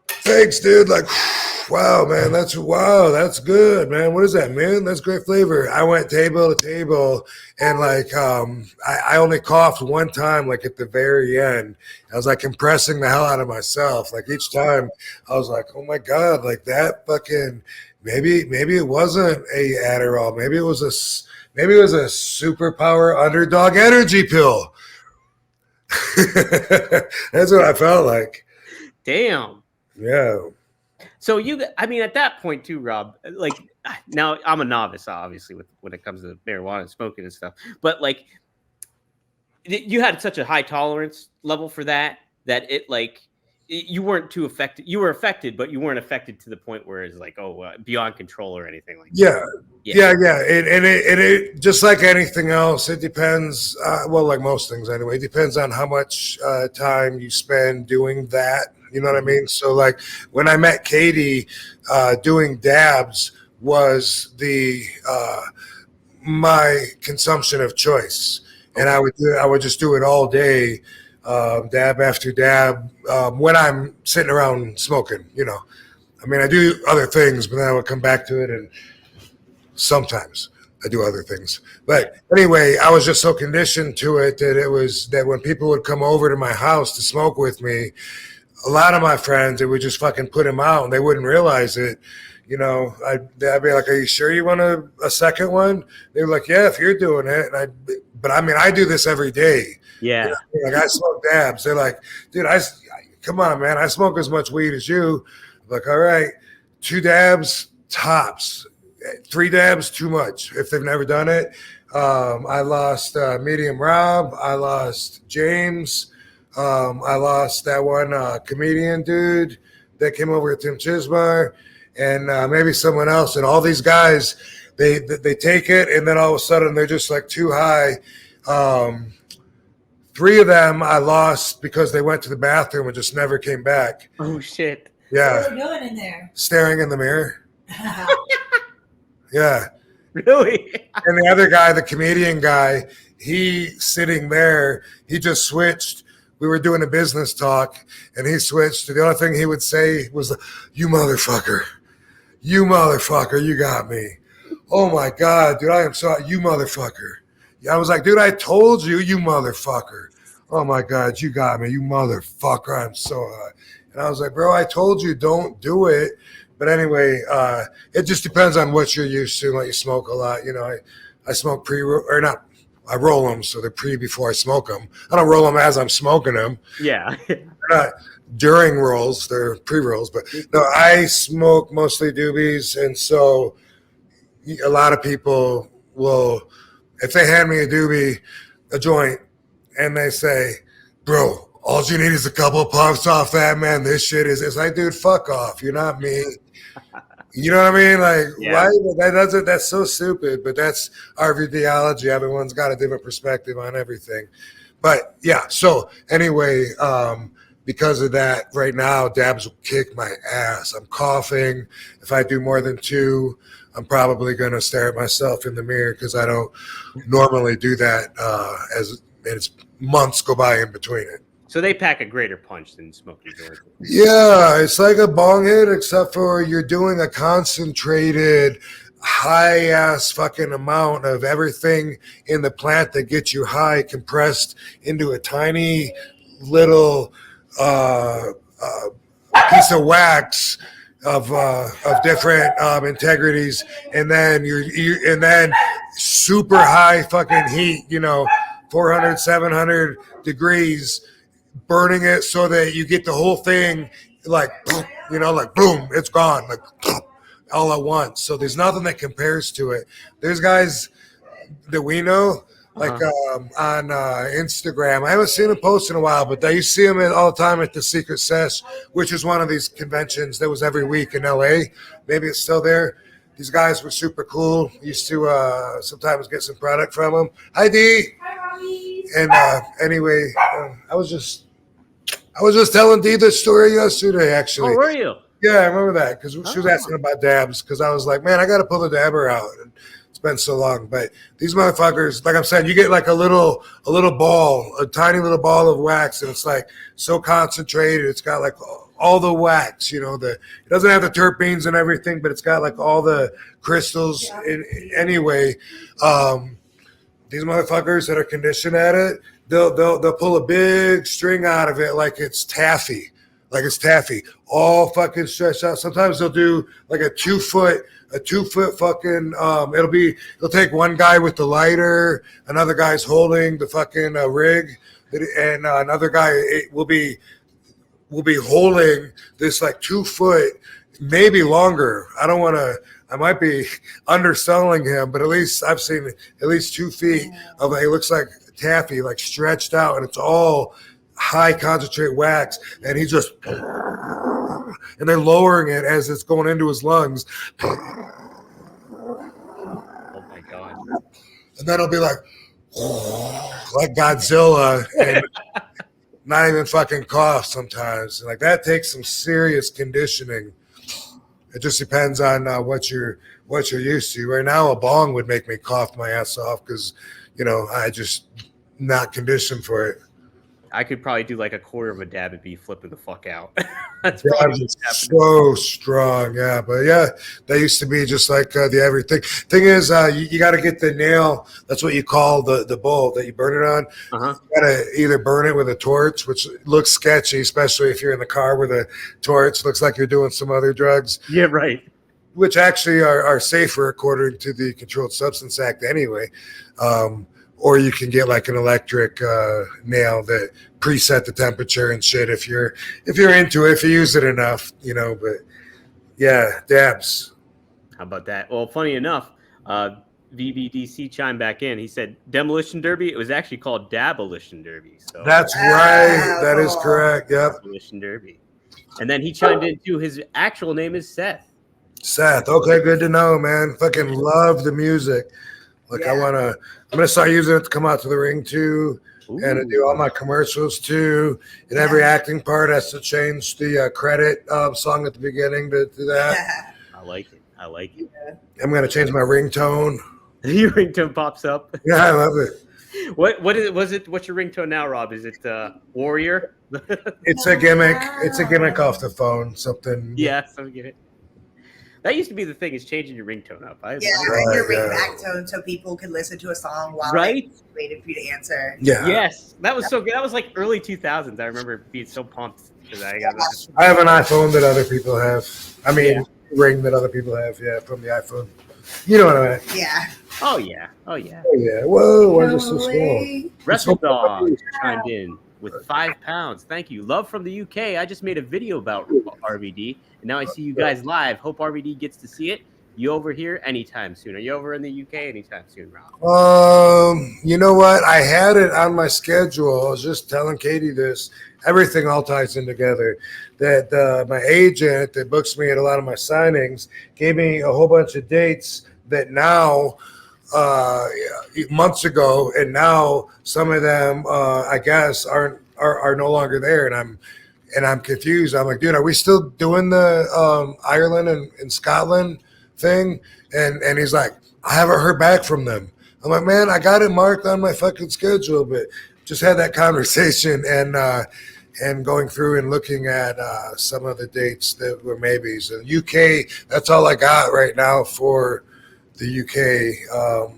thanks, dude. Like, wow, man, that's good, man. What is that, man? That's great flavor. I went table to table, and like, I only coughed one time, like at the very end. I was like compressing the hell out of myself. Like each time, I was like, oh my god, like that fucking. Maybe it wasn't a Adderall. Maybe it was a superpower underdog energy pill. That's what I felt like. Damn. Yeah. So at that point too, Rob, like now I'm a novice, obviously, when it comes to marijuana and smoking and stuff, but like you had such a high tolerance level for that it like, you weren't too affected. You were affected, but you weren't affected to the point where it's like, beyond control or anything like that. Yeah. It just like anything else, it depends. Well, like most things anyway, it depends on how much time you spend doing that. You know what I mean? So like when I met Katie, doing dabs was my consumption of choice. And I would just do it all day. Dab after dab, when I'm sitting around smoking, you know. I mean, I do other things, but then I would come back to it, and sometimes I do other things. But anyway, I was just so conditioned to it that when people would come over to my house to smoke with me, a lot of my friends, it would just fucking put them out, and they wouldn't realize it. You know, I'd be like, "Are you sure you want a second one?" They were like, "Yeah, if you're doing it." But I mean, I do this every day. Yeah. You know, like I smoke dabs. They're like, dude, come on, man. I smoke as much weed as you. I'm like, all right, 2 dabs, tops. 3 dabs, too much. If they've never done it. I lost Medium Rob. I lost James. I lost that one comedian dude that came over to Tim Chismar, and maybe someone else. And all these guys, they take it, and then all of a sudden they're just like too high. 3 of them I lost because they went to the bathroom and just never came back. Oh shit! Yeah. What are you doing in there? Staring in the mirror. Yeah. Really? And the other guy, the comedian guy, he sitting there, he just switched. We were doing a business talk, and he switched. The only thing he would say was, "You motherfucker. You motherfucker, you got me. Oh my God, dude, I am sorry. You motherfucker. Yeah, I was like, dude, I told you, you motherfucker. Oh my God, you got me. You motherfucker. I'm so hot. And I was like, bro, I told you don't do it. But anyway, it just depends on what you're used to. Like you smoke a lot. You know, I smoke or not. I roll them, so they're before I smoke them. I don't roll them as I'm smoking them. Yeah. They're not during rolls, they're pre-rolls. But no, I smoke mostly doobies. And so a lot of people will, if they hand me a joint, and they say, bro, all you need is a couple of puffs off that, man. This shit is, it's like, dude, fuck off. You're not me. You know what I mean? Like, Yeah. Why? That's so stupid, but that's RVDology. Everyone's got a different perspective on everything. But yeah, so anyway, because of that, right now, dabs will kick my ass. I'm coughing. If I do more than 2, I'm probably going to stare at myself in the mirror because I don't normally do that as it's months go by in between it. So they pack a greater punch than smoking joints. Yeah, it's like a bong hit, except for you're doing a concentrated, high-ass fucking amount of everything in the plant that gets you high compressed into a tiny little piece of wax of different integrities, and then and then super high fucking heat, 400, 700 degrees, burning it so that you get the whole thing like boom, it's gone, like all at once. So there's nothing that compares to it. There's guys that we know, like on Instagram. I haven't seen them post in a while, but you see them all the time at the Secret Sesh, which is one of these conventions that was every week in LA. Maybe it's still there. These guys were super cool. Used to sometimes get some product from them. Hi, D. Hi, Robbie. And anyway, I was just telling Dee this story yesterday, actually. Oh, were you? Yeah, I remember that because she was asking about dabs because I was like, man, I got to pull the dabber out. And it's been so long. But these motherfuckers, like I'm saying, you get like a little ball, a tiny little ball of wax, and it's like so concentrated. It's got like all the wax, it doesn't have the terpenes and everything, but it's got like all the crystals anyway. These motherfuckers that are conditioned at it, they'll pull a big string out of it like it's taffy, all fucking stretched out. Sometimes they'll do like a 2 foot fucking. They'll take one guy with the lighter, another guy's holding the fucking rig, and another guy will be holding this like 2 foot, maybe longer. I might be underselling him, but at least I've seen at least 2 feet of it. It looks like taffy, like stretched out, and it's all high concentrate wax. And he's just, and they're lowering it as it's going into his lungs. Oh my God. And then it'll be like Godzilla, and not even fucking cough sometimes. Like that takes some serious conditioning. It just depends on what you're used to. Right now, a bong would make me cough my ass off because, I just not conditioned for it. I could probably do like a quarter of a dab and be flipping the fuck out. That's probably so strong, yeah. But yeah, that used to be just like the everything. Thing is, you got to get the nail. That's what you call the bowl that you burn it on. You got to either burn it with a torch, which looks sketchy, especially if you're in the car with a torch. Looks like you're doing some other drugs. Yeah, right. Which actually are safer according to the Controlled Substance Act anyway. Or you can get like an electric nail that preset the temperature and shit if you're into it, if you use it enough, but yeah, dabs. How about that? Well, funny enough, VBDC chimed back in. He said Demolition Derby. It was actually called Dabolition Derby. So that's right. That is correct. Yep. Demolition Derby. And then he chimed in too. His actual name is Seth. Seth. Okay, good to know, man. Fucking love the music. Like I'm gonna start using it to come out to the ring too. Ooh. And to do all my commercials too. And every acting part has to change the credit song at the beginning to that. I like it. Yeah. I'm gonna change my ringtone. Your ringtone pops up. Yeah, I love it. What is it? What's your ringtone now, Rob? Is it Warrior? It's a gimmick. It's a gimmick off the phone. Something. Yeah, something. That used to be the thing, is changing your ringtone up. Your ringtone so people could listen to a song while they waited for you to answer. Yeah. Yes, that was so good. That was like early 2000s. I remember being so pumped because I have an iPhone that other people have. I mean, ring that other people have. Yeah, from the iPhone. You know what I mean? Yeah. Oh yeah. Oh yeah. Oh yeah. Whoa, why is it so small? Wrestle Dog chimed in with £5. Thank you. Love from the UK. I just made a video about RVD, and now I see you guys live. Hope RVD gets to see it. You over here anytime soon? Are you over in the UK anytime soon, Rob? You know what? I had it on my schedule. I was just telling Katie this. Everything all ties in together. That my agent that books me at a lot of my signings gave me a whole bunch of dates that now months ago, and now some of them I guess are no longer there, and I'm confused. I'm like, dude, are we still doing the Ireland and Scotland thing? And he's like, I haven't heard back from them. I'm like, man, I got it marked on my fucking schedule, but just had that conversation and going through and looking at some of the dates that were maybes. And UK, that's all I got right now for the UK.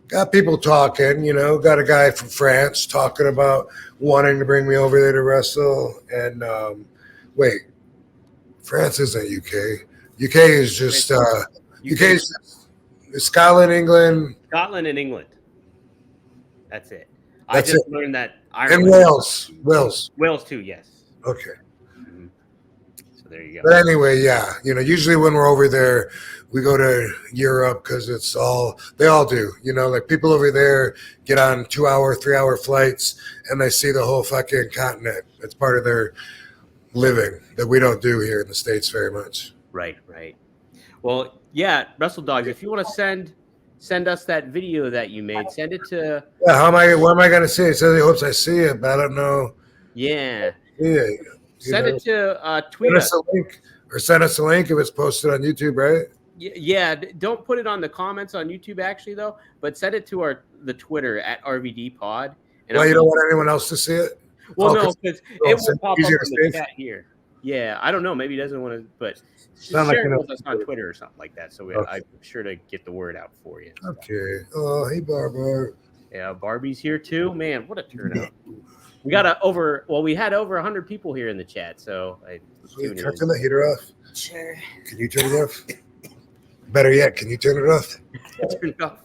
Got people talking, got a guy from France talking about wanting to bring me over there to wrestle. And wait, France isn't UK. UK is just UK is Scotland, England. Scotland and England. That's it. That's I just learned that Ireland. And Wales too, yes. Okay. Mm-hmm. So there you go. But anyway, yeah, usually when we're over there, we go to Europe because they all do, like people over there get on 2-hour, 3-hour flights and they see the whole fucking continent. It's part of their living that we don't do here in the States very much. Right. Well, yeah, Wrestle Dogs, if you want to send us that video that you made, send it to... Yeah, what am I going to see? It says he hopes I see it, but I don't know. Yeah. Yeah. Send it to tweet us. Send us a link if it's posted on YouTube, right? Yeah, don't put it on the comments on YouTube actually though, but send it to the Twitter at RVD Pod. And you don't want anyone else to see it? Well, no, because it will pop up in the chat here. Yeah, I don't know. Maybe he doesn't want to, but share it with us on Twitter or something like that. So I'm sure to get the word out for you. Okay. Oh, hey, Barbara. Yeah, Barbie's here too. Man, what a turnout. We had over 100 people here in the chat. So can I turn the heater off? Sure. Can you turn it off? Better yet, can you turn it off? Turn it off.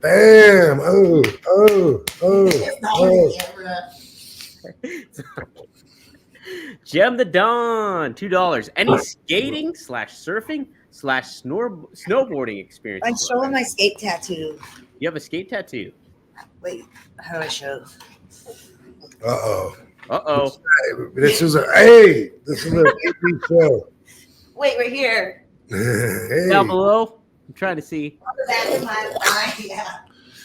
Bam! Oh. Gem the Dawn, $2. Any skating /surfing /snowboarding experience? I'm showing my skate tattoo. You have a skate tattoo? Wait, how do I show? Uh-oh. This is a AP show. Wait, right here. Hey. Down below. I'm trying to see. That is my eye. Yeah.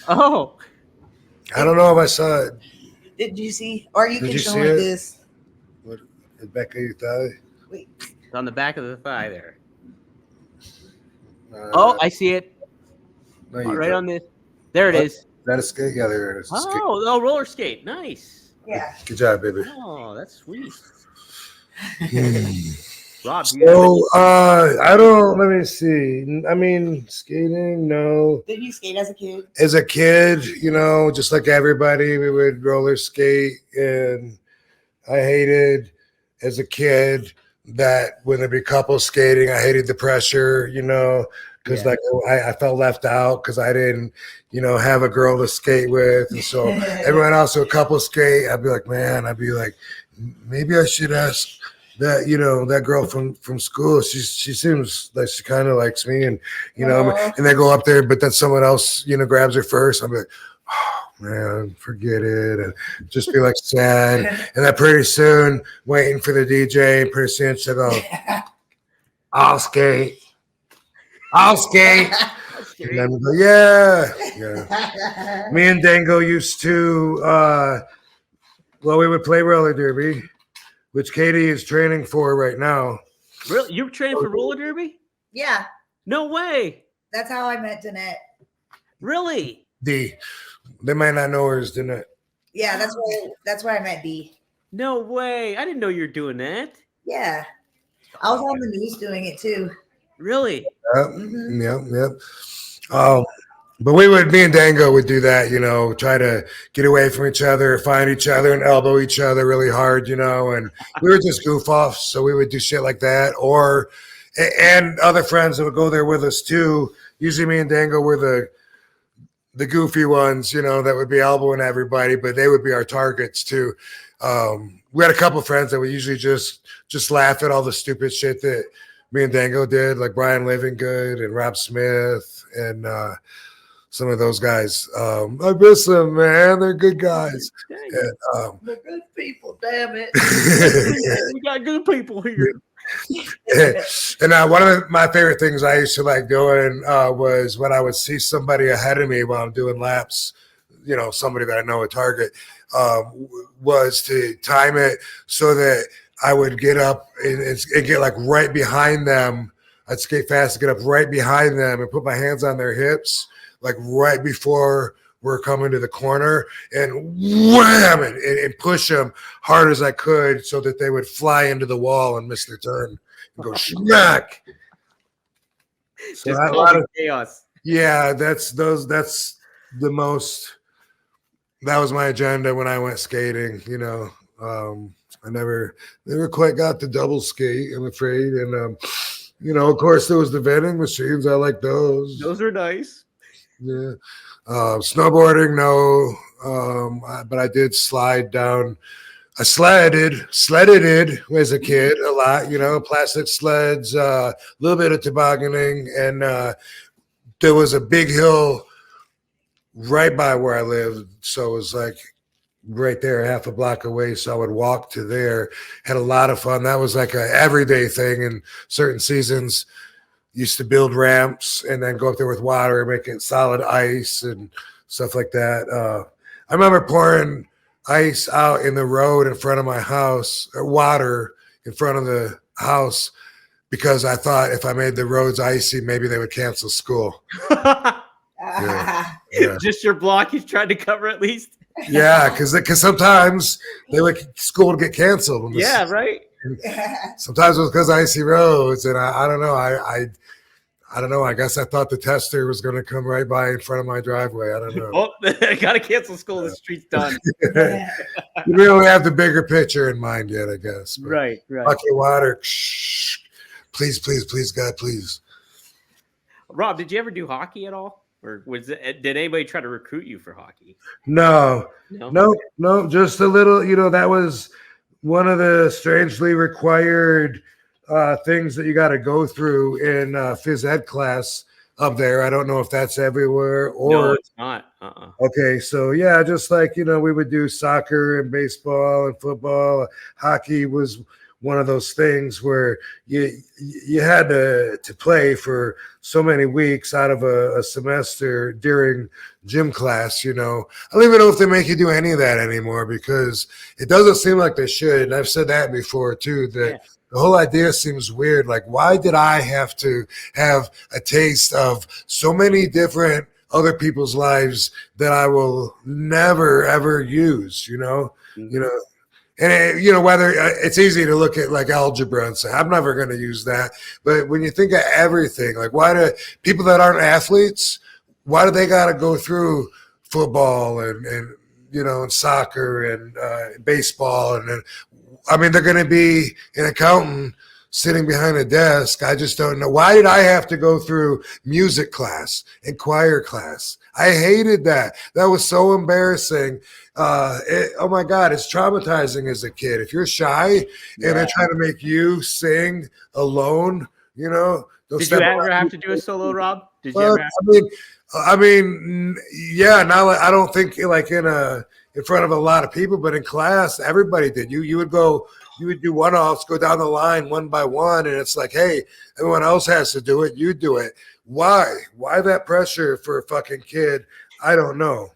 Oh. I don't know if I saw it. Did you see? Or you can show like this. What? The back of your thigh? Wait. It's on the back of the thigh there. I see it. No, right on this. There it is. Is that a skate? Yeah, there it is. Oh, roller skate. Nice. Yeah. Good job, baby. Oh, that's sweet. Rob, I don't. Let me see. I mean, skating. No. Did you skate as a kid? As a kid, just like everybody, we would roller skate, and I hated as a kid that when there'd be couples skating, I hated the pressure, because I felt left out because I didn't, have a girl to skate with, and so everyone else would couple skate. I'd be like, maybe I should ask that, that girl from school. She seems like she kind of likes me, and and they go up there, but then someone else, grabs her first. I'm like, oh man, forget it, and just be like sad. And then pretty soon, waiting for the DJ, and pretty soon she'll go, I'll skate. And then we go, yeah. Me and Dango used to, we would play roller derby, which Katie is training for right now. Really? You're training for roller derby? Yeah. No way. That's how I met Danette. Really? They might not know her as Danette. Yeah, that's where I met D. No way. I didn't know you were doing that. Yeah. I was on the news doing it too. Really? Yep. But me and Dango would do that, try to get away from each other, find each other, and elbow each other really hard, and we were just goof offs. So we would do shit like that, and other friends that would go there with us too. Usually, me and Dango were the goofy ones, that would be elbowing everybody, but they would be our targets too. We had a couple of friends that would usually just laugh at all the stupid shit that me and Dango did, like Brian Livingood and Rob Smith and some of those guys. I miss them, man. They're good guys. And, they're good people, damn it. We got good people here. And one of my favorite things I used to like doing was when I would see somebody ahead of me while I'm doing laps, somebody that I know a target, was to time it so that I would get up and get like right behind them. I'd skate fast to get up right behind them and put my hands on their hips, like right before we're coming to the corner, and wham it and push them hard as I could so that they would fly into the wall and miss their turn and go smack. So just a lot of chaos. Yeah, that's the most. That was my agenda when I went skating. I never quite got the double skate, I'm afraid. And of course there was the vending machines. I like those. Those are nice. Yeah. Snowboarding, no. But I did slide down. I sledded as a kid a lot, plastic sleds, a little bit of tobogganing. And there was a big hill right by where I lived. So it was like right there, half a block away. So I would walk to there. Had a lot of fun. That was like an everyday thing in certain seasons. Used to build ramps and then go up there with water and make it solid ice and stuff like that. I remember pouring ice out in the road in front of my house, or water in front of the house, because I thought if I made the roads icy, maybe they would cancel school. Yeah. Just your block you tried to cover at least? Yeah, because sometimes school would get canceled. Yeah, right. Sometimes it was because of icy roads, and I don't know. I don't know. I guess I thought the tester was going to come right by in front of my driveway. I don't know. Oh, I got to cancel school. The street's done. You really have the bigger picture in mind yet, I guess. But right. bucket of water. Please, God, please. Rob, did you ever do hockey at all? Or did anybody try to recruit you for hockey? No. Just a little, that was one of the strangely required things that you got to go through in phys ed class up there. I don't know if that's everywhere or. No, it's not. Okay, so yeah, just like, we would do soccer and baseball and football. Hockey was one of those things where you had to play for so many weeks out of a semester during gym class. I don't even know if they make you do any of that anymore, because it doesn't seem like they should. And I've said that before too, that the whole idea seems weird. Like, why did I have to have a taste of so many different other people's lives that I will never ever use, And whether it's easy to look at like algebra and say, I'm never going to use that. But when you think of everything, like, why do people that aren't athletes, why do they got to go through football and soccer and baseball? And I mean, they're going to be an accountant sitting behind a desk. I just don't know. Why did I have to go through music class and choir class? I hated that. That was so embarrassing. Oh my God, it's traumatizing as a kid. If you're shy and they're trying to make you sing alone, Did you ever have to do a solo, Rob? Did you ever have I mean, yeah. Now I don't think like in front of a lot of people, but in class, everybody did. You would do one-offs, go down the line one by one, and it's like, hey, everyone else has to do it. You do it. Why? Why that pressure for a fucking kid? I don't know.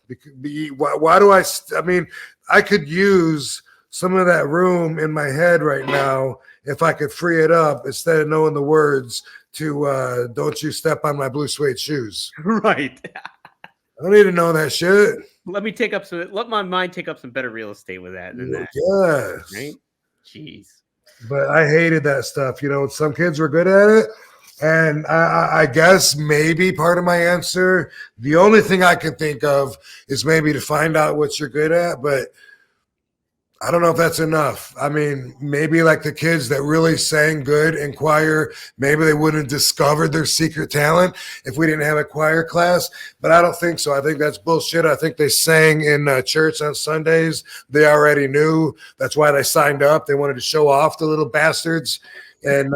Why do I mean, I could use some of that room in my head right now if I could free it up instead of knowing the words to "Don't you step on my blue suede shoes." Right. I don't need to know that shit. Let my mind take up some better real estate with that than that. Yes. Right? Jeez. But I hated that stuff. Some kids were good at it. And I guess maybe part of my answer, the only thing I can think of is maybe to find out what you're good at, but I don't know if that's enough. I mean, maybe like the kids that really sang good in choir, maybe they wouldn't have discovered their secret talent if we didn't have a choir class. But I don't think so. I think that's bullshit. I think they sang in church on Sundays. They already knew. That's why they signed up. They wanted to show off, the little bastards. And,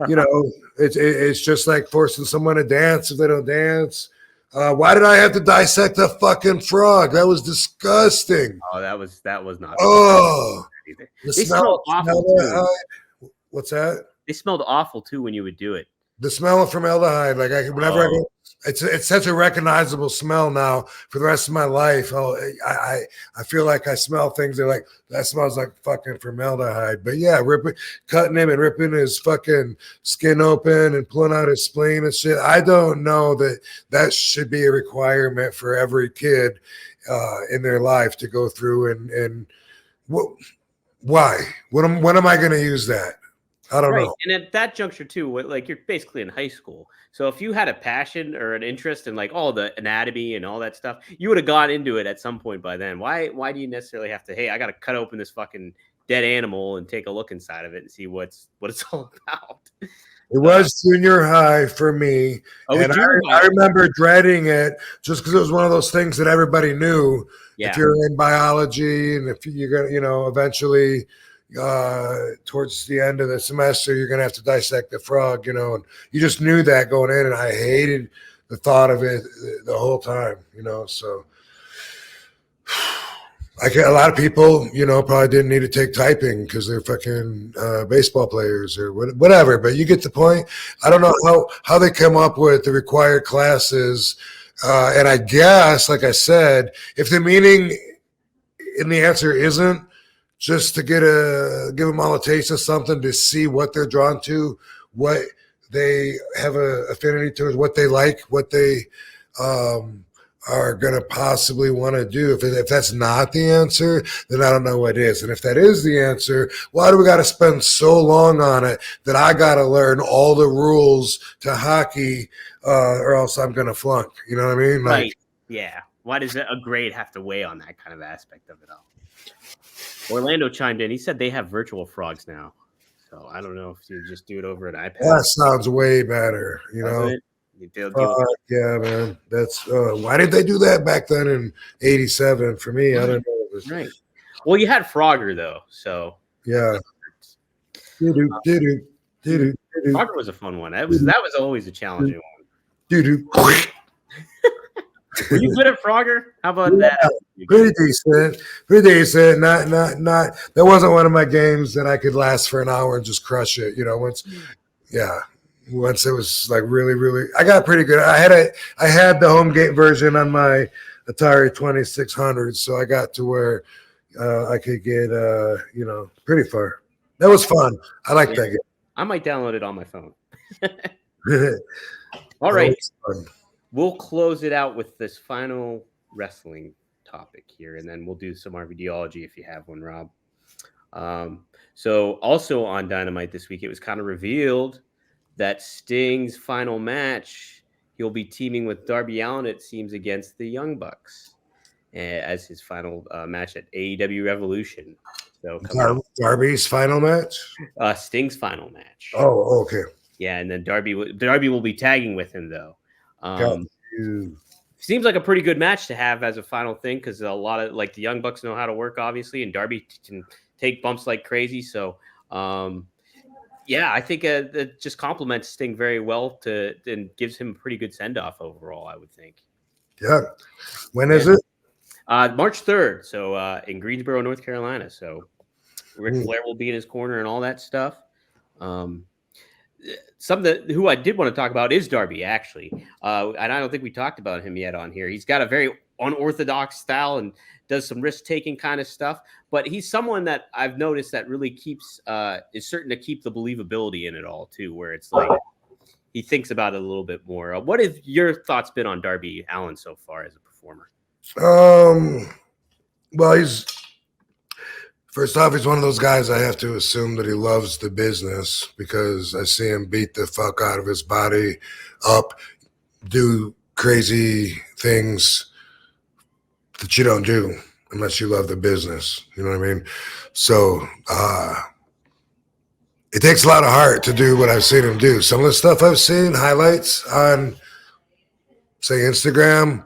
you know, it's just like forcing someone to dance if they don't dance. Why did I have to dissect a fucking frog? That was disgusting. Oh, that was not. Oh, they smelled awful too. What's that? They smelled awful too when you would do it. The smell of formaldehyde, like whenever I go, it's such a recognizable smell now for the rest of my life. I feel like I smell things that like that smells like fucking formaldehyde. But yeah, cutting him and ripping his fucking skin open and pulling out his spleen and shit. I don't know that should be a requirement for every kid in their life to go through. And why? When am I going to use that? I don't know. And at that juncture too, like you're basically in high school. So if you had a passion or an interest in like all the anatomy and all that stuff, you would have gone into it at some point by then. Why do you necessarily have to, hey, I got to cut open this fucking dead animal and take a look inside of it and see what it's all about? It was junior high for me. And I remember dreading it just because it was one of those things that everybody knew. Yeah. If you're in biology and if you're going to, you know, eventually towards the end of the semester, you're going to have to dissect the frog, you know, and you just knew that going in. And I hated the thought of it the whole time, you know, so a lot of people, you know, probably didn't need to take typing because they're fucking baseball players or whatever, but you get the point. I don't know how they come up with the required classes. And I guess, like I said, if the meaning in the answer isn't just to give them all a taste of something to see what they're drawn to, what they have an affinity towards, what they like, what they are going to possibly want to do. If that's not the answer, then I don't know what is. And if that is the answer, why do we got to spend so long on it that I got to learn all the rules to hockey or else I'm going to flunk? You know what I mean? Like, right. Yeah. Why does a grade have to weigh on that kind of aspect of it all? Orlando chimed in. He said they have virtual frogs now. So I don't know if you just do it over an iPad. That sounds way better, you know? Yeah, man. That's why did they do that back then in '87? For me, I don't know. Right. Well, you had Frogger though, so yeah. Frogger was a fun one. That was always a challenging one. Were you good at Frogger? How about that? Pretty decent. Not. That wasn't one of my games that I could last for an hour and just crush it. You know, once it was like really, really, I got pretty good. I had the home game version on my Atari 2600, so I got to where I could get you know, pretty far. That was fun. I like that game. I might download it on my phone. All right. We'll close it out with this final wrestling topic here, and then we'll do some RVDology if you have one, Rob. So also on Dynamite this week, it was kind of revealed that Sting's final match, he'll be teaming with Darby Allin, it seems, against the Young Bucks as his final match at AEW Revolution. So Darby's final match? Sting's final match. Oh, okay. Yeah, and then Darby will be tagging with him, though. Seems like a pretty good match to have as a final thing because a lot of like the Young Bucks know how to work, obviously, and Darby can take bumps like crazy. So, yeah, I think it just complements Sting very well and gives him a pretty good send off overall, I would think. Yeah. When is it? March 3rd. So in Greensboro, North Carolina. So Ric Flair will be in his corner and all that stuff. Something who I did want to talk about is Darby, actually. And I don't think we talked about him yet on here. He's got a very unorthodox style and does some risk-taking kind of stuff. But he's someone that I've noticed that really is certain to keep the believability in it all, too, where it's like he thinks about it a little bit more. What have your thoughts been on Darby Allin so far as a performer? Well, First off, he's one of those guys I have to assume that he loves the business because I see him beat the fuck out of his body up, do crazy things that you don't do unless you love the business. You know what I mean? So it takes a lot of heart to do what I've seen him do. Some of the stuff I've seen, highlights on, say, Instagram,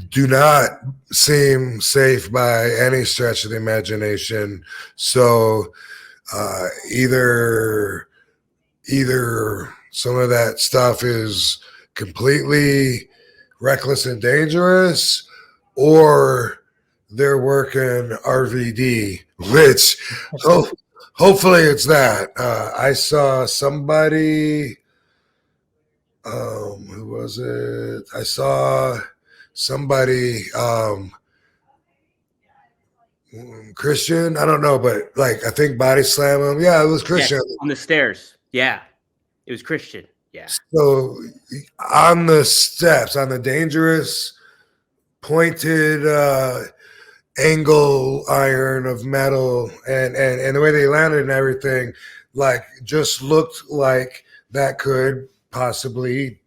do not seem safe by any stretch of the imagination. So either some of that stuff is completely reckless and dangerous, or they're working RVD, which hopefully it's that. I saw somebody, who was it? I saw somebody, Christian, I don't know, but like I think body slam him. Yeah, it was Christian. Yeah, on the stairs. Yeah, it was Christian. Yeah. So on the steps, on the dangerous pointed angle iron of metal, and the way they landed and everything, like just looked like that could possibly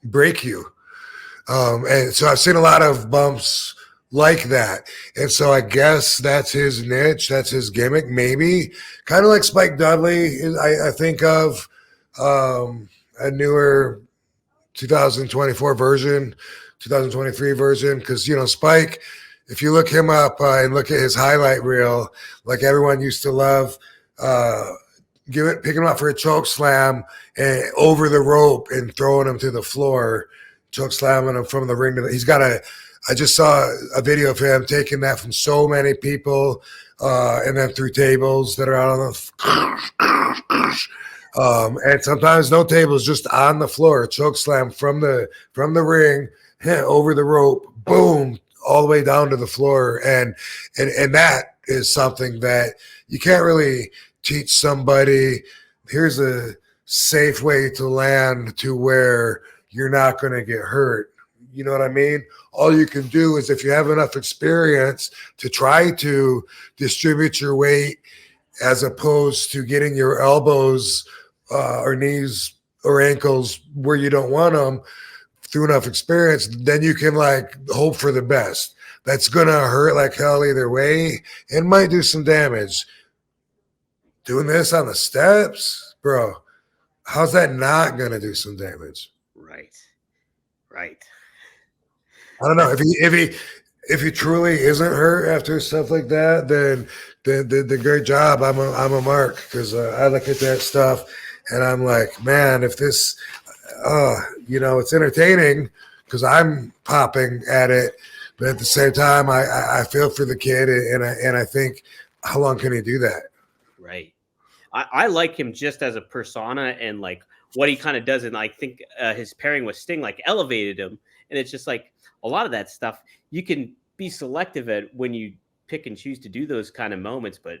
break you. And so I've seen a lot of bumps like that. And so I guess that's his niche. That's his gimmick, maybe. Kind of like Spike Dudley, I think of a newer 2024 version, 2023 version. Because, you know, Spike, if you look him up and look at his highlight reel, like everyone used to love, picking him up for a choke slam and over the rope and throwing him to the floor, choke slamming him from the ring. I just saw a video of him taking that from so many people, and then through tables that are out on the, and sometimes no tables, just on the floor, choke slam from the ring, over the rope, boom, all the way down to the floor. And that is something that you can't really teach somebody. Here's a safe way to land to where you're not going to get hurt. You know what I mean? All you can do is, if you have enough experience, to try to distribute your weight as opposed to getting your elbows or knees or ankles where you don't want them, through enough experience, then you can like hope for the best. That's going to hurt like hell either way and might do some damage. Doing this on the steps, bro, how's that not going to do some damage? Right. I don't know. If he truly isn't hurt after stuff like that, then the great job. I'm a mark, because I look at that stuff and I'm like, man, if this, it's entertaining because I'm popping at it, but at the same time, I feel for the kid, and I think, how long can he do that? Right. I like him just as a persona, and like what he kind of does, and I think his pairing with Sting like elevated him. And it's just like a lot of that stuff you can be selective at when you pick and choose to do those kind of moments, but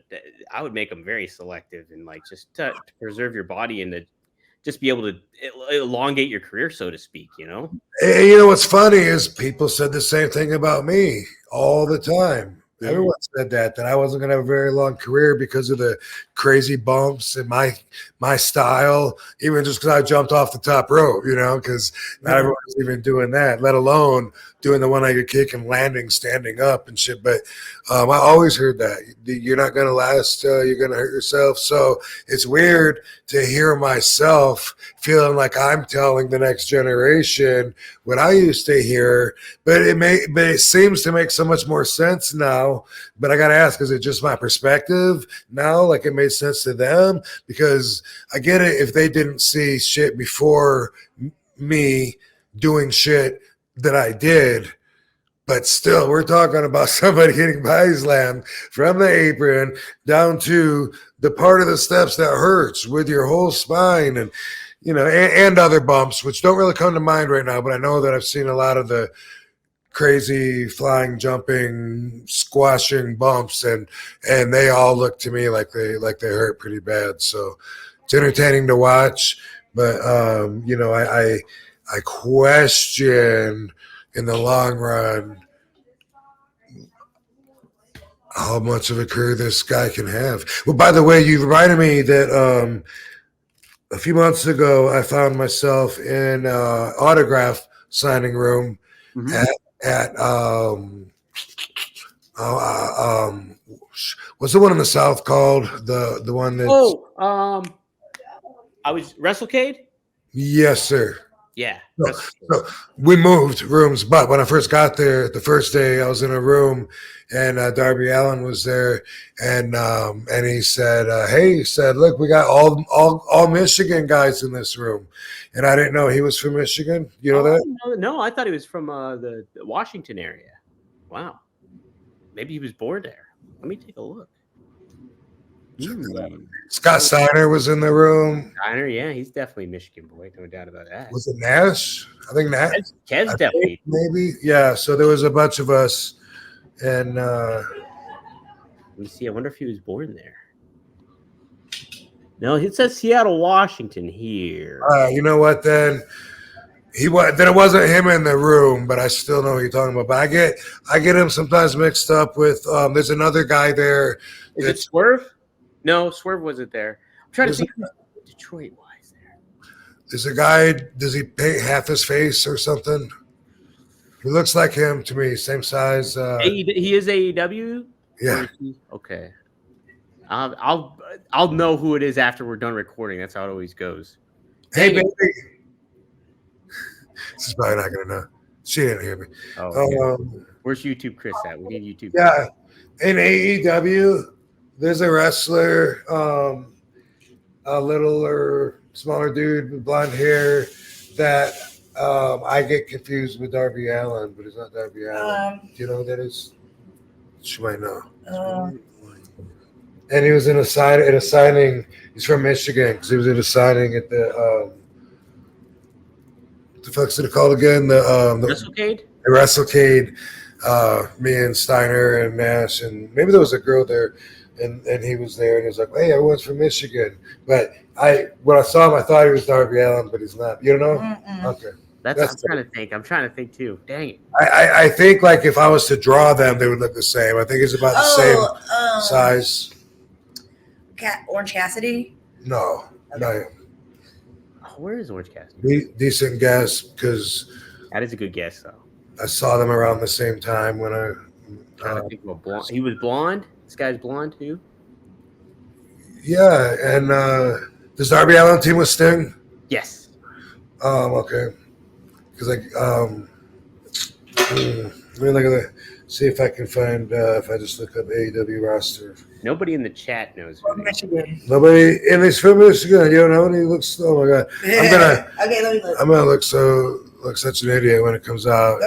I would make them very selective, and like just to preserve your body and to just be able to elongate your career, so to speak, you know? And you know what's funny is people said the same thing about me all the time. Yeah. Everyone said that I wasn't going to have a very long career because of the crazy bumps and my style, even just because I jumped off the top rope, because not everyone's even doing that, let alone doing the one-legged kick and landing, standing up and shit. But I always heard that you're not going to last, you're going to hurt yourself. So it's weird to hear myself feeling like I'm telling the next generation what I used to hear, but it seems to make so much more sense now. But I got to ask, is it just my perspective now? Like it made sense to them? Because I get it if they didn't see shit before me doing shit that I did, but still, we're talking about somebody getting body slammed from the apron down to the part of the steps that hurts with your whole spine, and and other bumps, which don't really come to mind right now. But I know that I've seen a lot of the crazy flying, jumping, squashing bumps, and they all look to me like they hurt pretty bad. So it's entertaining to watch, but I question in the long run how much of a career this guy can have. Well, by the way, you reminded me that a few months ago I found myself in autograph signing room Mhm. at what's the one in the South called? The one that's I was WrestleCade. yes, sir. Yeah. So we moved rooms, but when I first got there, the first day I was in a room, and Darby Allin was there, and he said, "Hey," he said, "Look, we got all Michigan guys in this room," and I didn't know he was from Michigan. You know that? No, I thought he was from the Washington area. Wow, maybe he was born there. Let me take a look. Scott Steiner was in the room. Steiner, yeah, he's definitely a Michigan boy, no doubt about that. Was it Nash? I think Nash. Kez definitely. Maybe. Yeah. So there was a bunch of us, and let me see. I wonder if he was born there. No, it says Seattle, Washington here. You know what? Then then it wasn't him in the room, but I still know who you're talking about. But I get him sometimes mixed up with. There's another guy there. Is it Swerve? No, Swerve wasn't there. I'm trying to think who Detroit wise there. There's a guy. Does he paint half his face or something? He looks like him to me. Same size. He is AEW. Yeah. Okay. I'll know who it is after we're done recording. That's how it always goes. Hey, baby. This is probably not gonna know. She didn't hear me. Oh, where's YouTube Chris at? We need YouTube. Yeah, in AEW, there's a wrestler, a littler, smaller dude with blonde hair that I get confused with Darby Allin, but it's not Darby Allin. Do you know who that is? She might know. And he was in a signing. He's from Michigan because he was in a signing at the. What the fuck's it called again? The WrestleCade? The WrestleCade. Me and Steiner and Nash, and maybe there was a girl there, and he was there, and he was like, "Hey, everyone's from Michigan." But when I saw him, I thought he was Darby Allin, but he's not. You know? Okay. I'm trying to think too. Dang it. I think like if I was to draw them, they would look the same. I think it's about the same size. Orange Cassidy? No, no. Where is Orange Cassidy? Decent guess because that is a good guess though. I saw them around the same time when I. Think of a blonde. He was blonde. This guy's blonde too. Yeah, and does Darby Allin team with Sting? Yes. Okay. Because let me look at the. See if I can find if I just look up AEW roster. Nobody in the chat knows. Nobody in this film is good. You don't know, and he looks. Oh my god! Okay, let me look. I'm gonna look such an idiot when it comes out.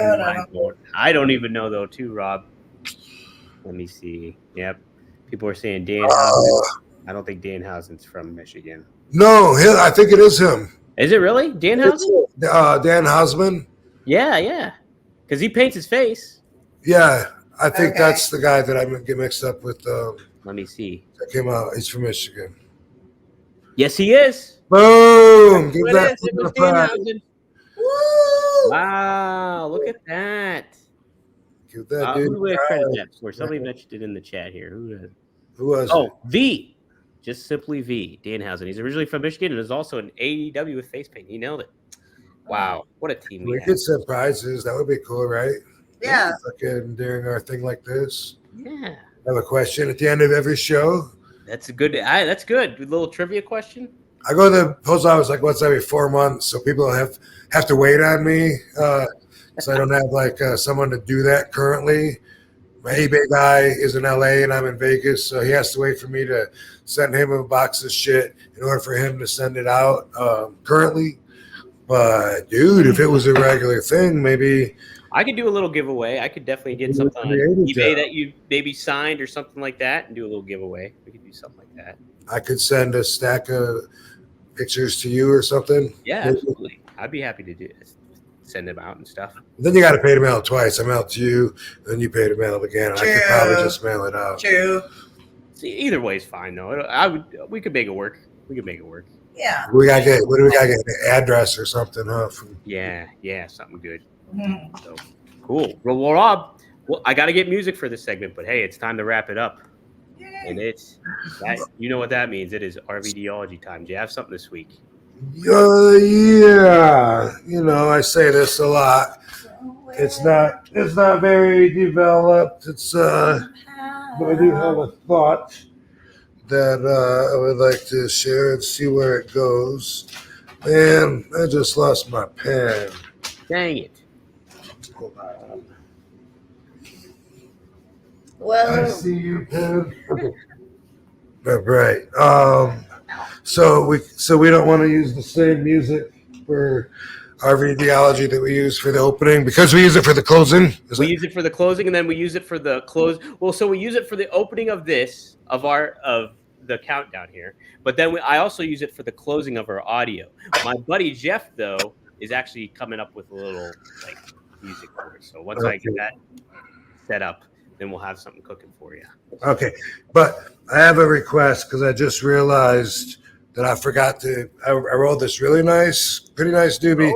I don't even know though, too, Rob. Let me see. Yep, people are saying Danhausen. I don't think Danhausen's from Michigan. No, I think it is him. Is it really Danhausen? Dan Hausman. Yeah, because he paints his face. Yeah, I think that's the guy that I get mixed up with. Let me see. That came out. He's from Michigan. Yes, he is. Boom! Give that it was Danhausen. Woo! Wow, look at that. Give that dude. Who would I credit that for? Somebody mentioned it in the chat here. Who was it? V. Just simply V. Danhausen. He's originally from Michigan and is also an AEW with face paint. He nailed it. Wow, what a team we could send prizes. That would be cool, right? Yeah. Fucking during our thing like this. Yeah. I have a question at the end of every show. That's a good. That's good. A little trivia question. I go to the post office like once every 4 months, so people have to wait on me. So I don't have like someone to do that currently. My eBay guy is in LA and I'm in Vegas, so he has to wait for me to send him a box of shit in order for him to send it out currently. But dude, if it was a regular thing, maybe I could do a little giveaway. I could definitely get something on eBay that you maybe signed or something like that and do a little giveaway. We could do something like that. I could send a stack of pictures to you or something. Yeah, absolutely. I'd be happy to do it. Send them out and stuff. Then you got to pay to mail it twice. I mail it to you, then you pay to mail it again. True. I could probably just mail it out. True. See, either way is fine though. We could make it work. Yeah. What do we got to get? An address or something, huh? Yeah, something good. Mm-hmm. So cool. Well, Rob, Well, I got to get music for this segment, but hey, it's time to wrap it up. Yay. And it's that, you know what that means. It is RVDology time. Do you have something this week? Yeah. You know, I say this a lot. It's not very developed. It's but I do have a thought that I would like to share and see where it goes. Man, I just lost my pen. Dang it. Hold on. Well, I see you, pen. Okay. Right. So we don't want to use the same music for our videology that we use for the opening because we use it for the closing. We use it for the closing, and then we use it for the close. Well, so we use it for the opening of the countdown here, but then I also use it for the closing of our audio. My buddy Jeff, though, is actually coming up with a little like music for it. So once I get that set up, then we'll have something cooking for you. Okay, but I have a request because I just realized that I forgot to. I rolled this pretty nice doobie,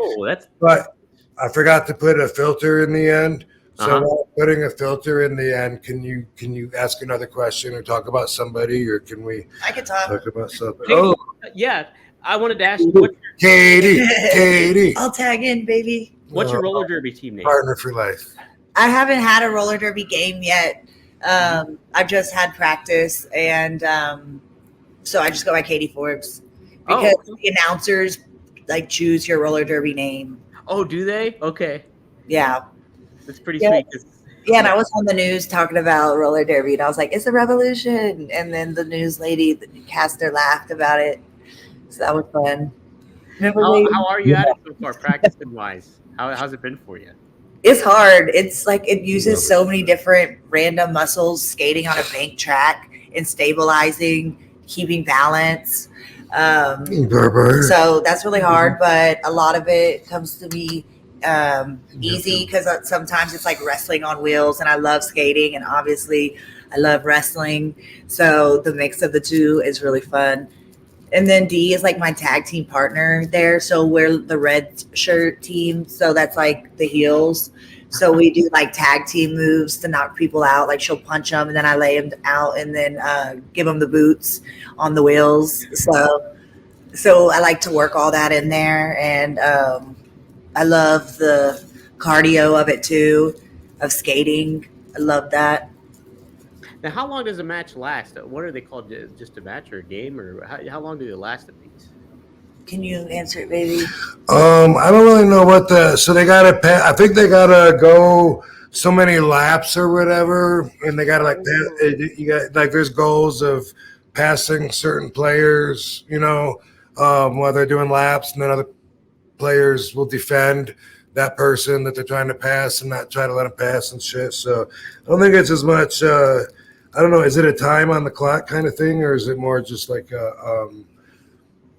but I forgot to put a filter in the end. So while putting a filter in the end, can you ask another question or talk about somebody, or can we? I can talk about something. Katie, yeah, I wanted to ask you. Katie. I'll tag in, baby. What's your roller derby team name? Partner for life. I haven't had a roller derby game yet. I've just had practice, and so I just go by Katie Forbes because the announcers like choose your roller derby name. Oh, do they? Okay. Yeah. That's pretty sweet. Yeah, and I was on the news talking about roller derby, and I was like, "It's a revolution!" And then the news lady, the caster, laughed about it, so that was fun. How are you at it so far, practicing wise? How's it been for you? It's hard. It's like it uses so many different random muscles, skating on a bank track and stabilizing, keeping balance. So that's really hard, but a lot of it comes to me easy because sometimes it's like wrestling on wheels, and I love skating, and obviously I love wrestling. So the mix of the two is really fun. And then D is like my tag team partner there. So we're the red shirt team. So that's like the heels. So we do like tag team moves to knock people out. Like she'll punch them and then I lay them out and then give them the boots on the wheels. So I like to work all that in there. And I love the cardio of it too, of skating. I love that. Now, how long does a match last? What are they called? Just a match or a game, or how long do they last at these? Can you answer it, baby? I don't really know what so they gotta pay. I think they gotta go so many laps or whatever, and they gotta you got like there's goals of passing certain players, while they're doing laps, and then other players will defend that person that they're trying to pass and not try to let them pass and shit. So I don't think it's as much. I don't know. Is it a time on the clock kind of thing, or is it more just like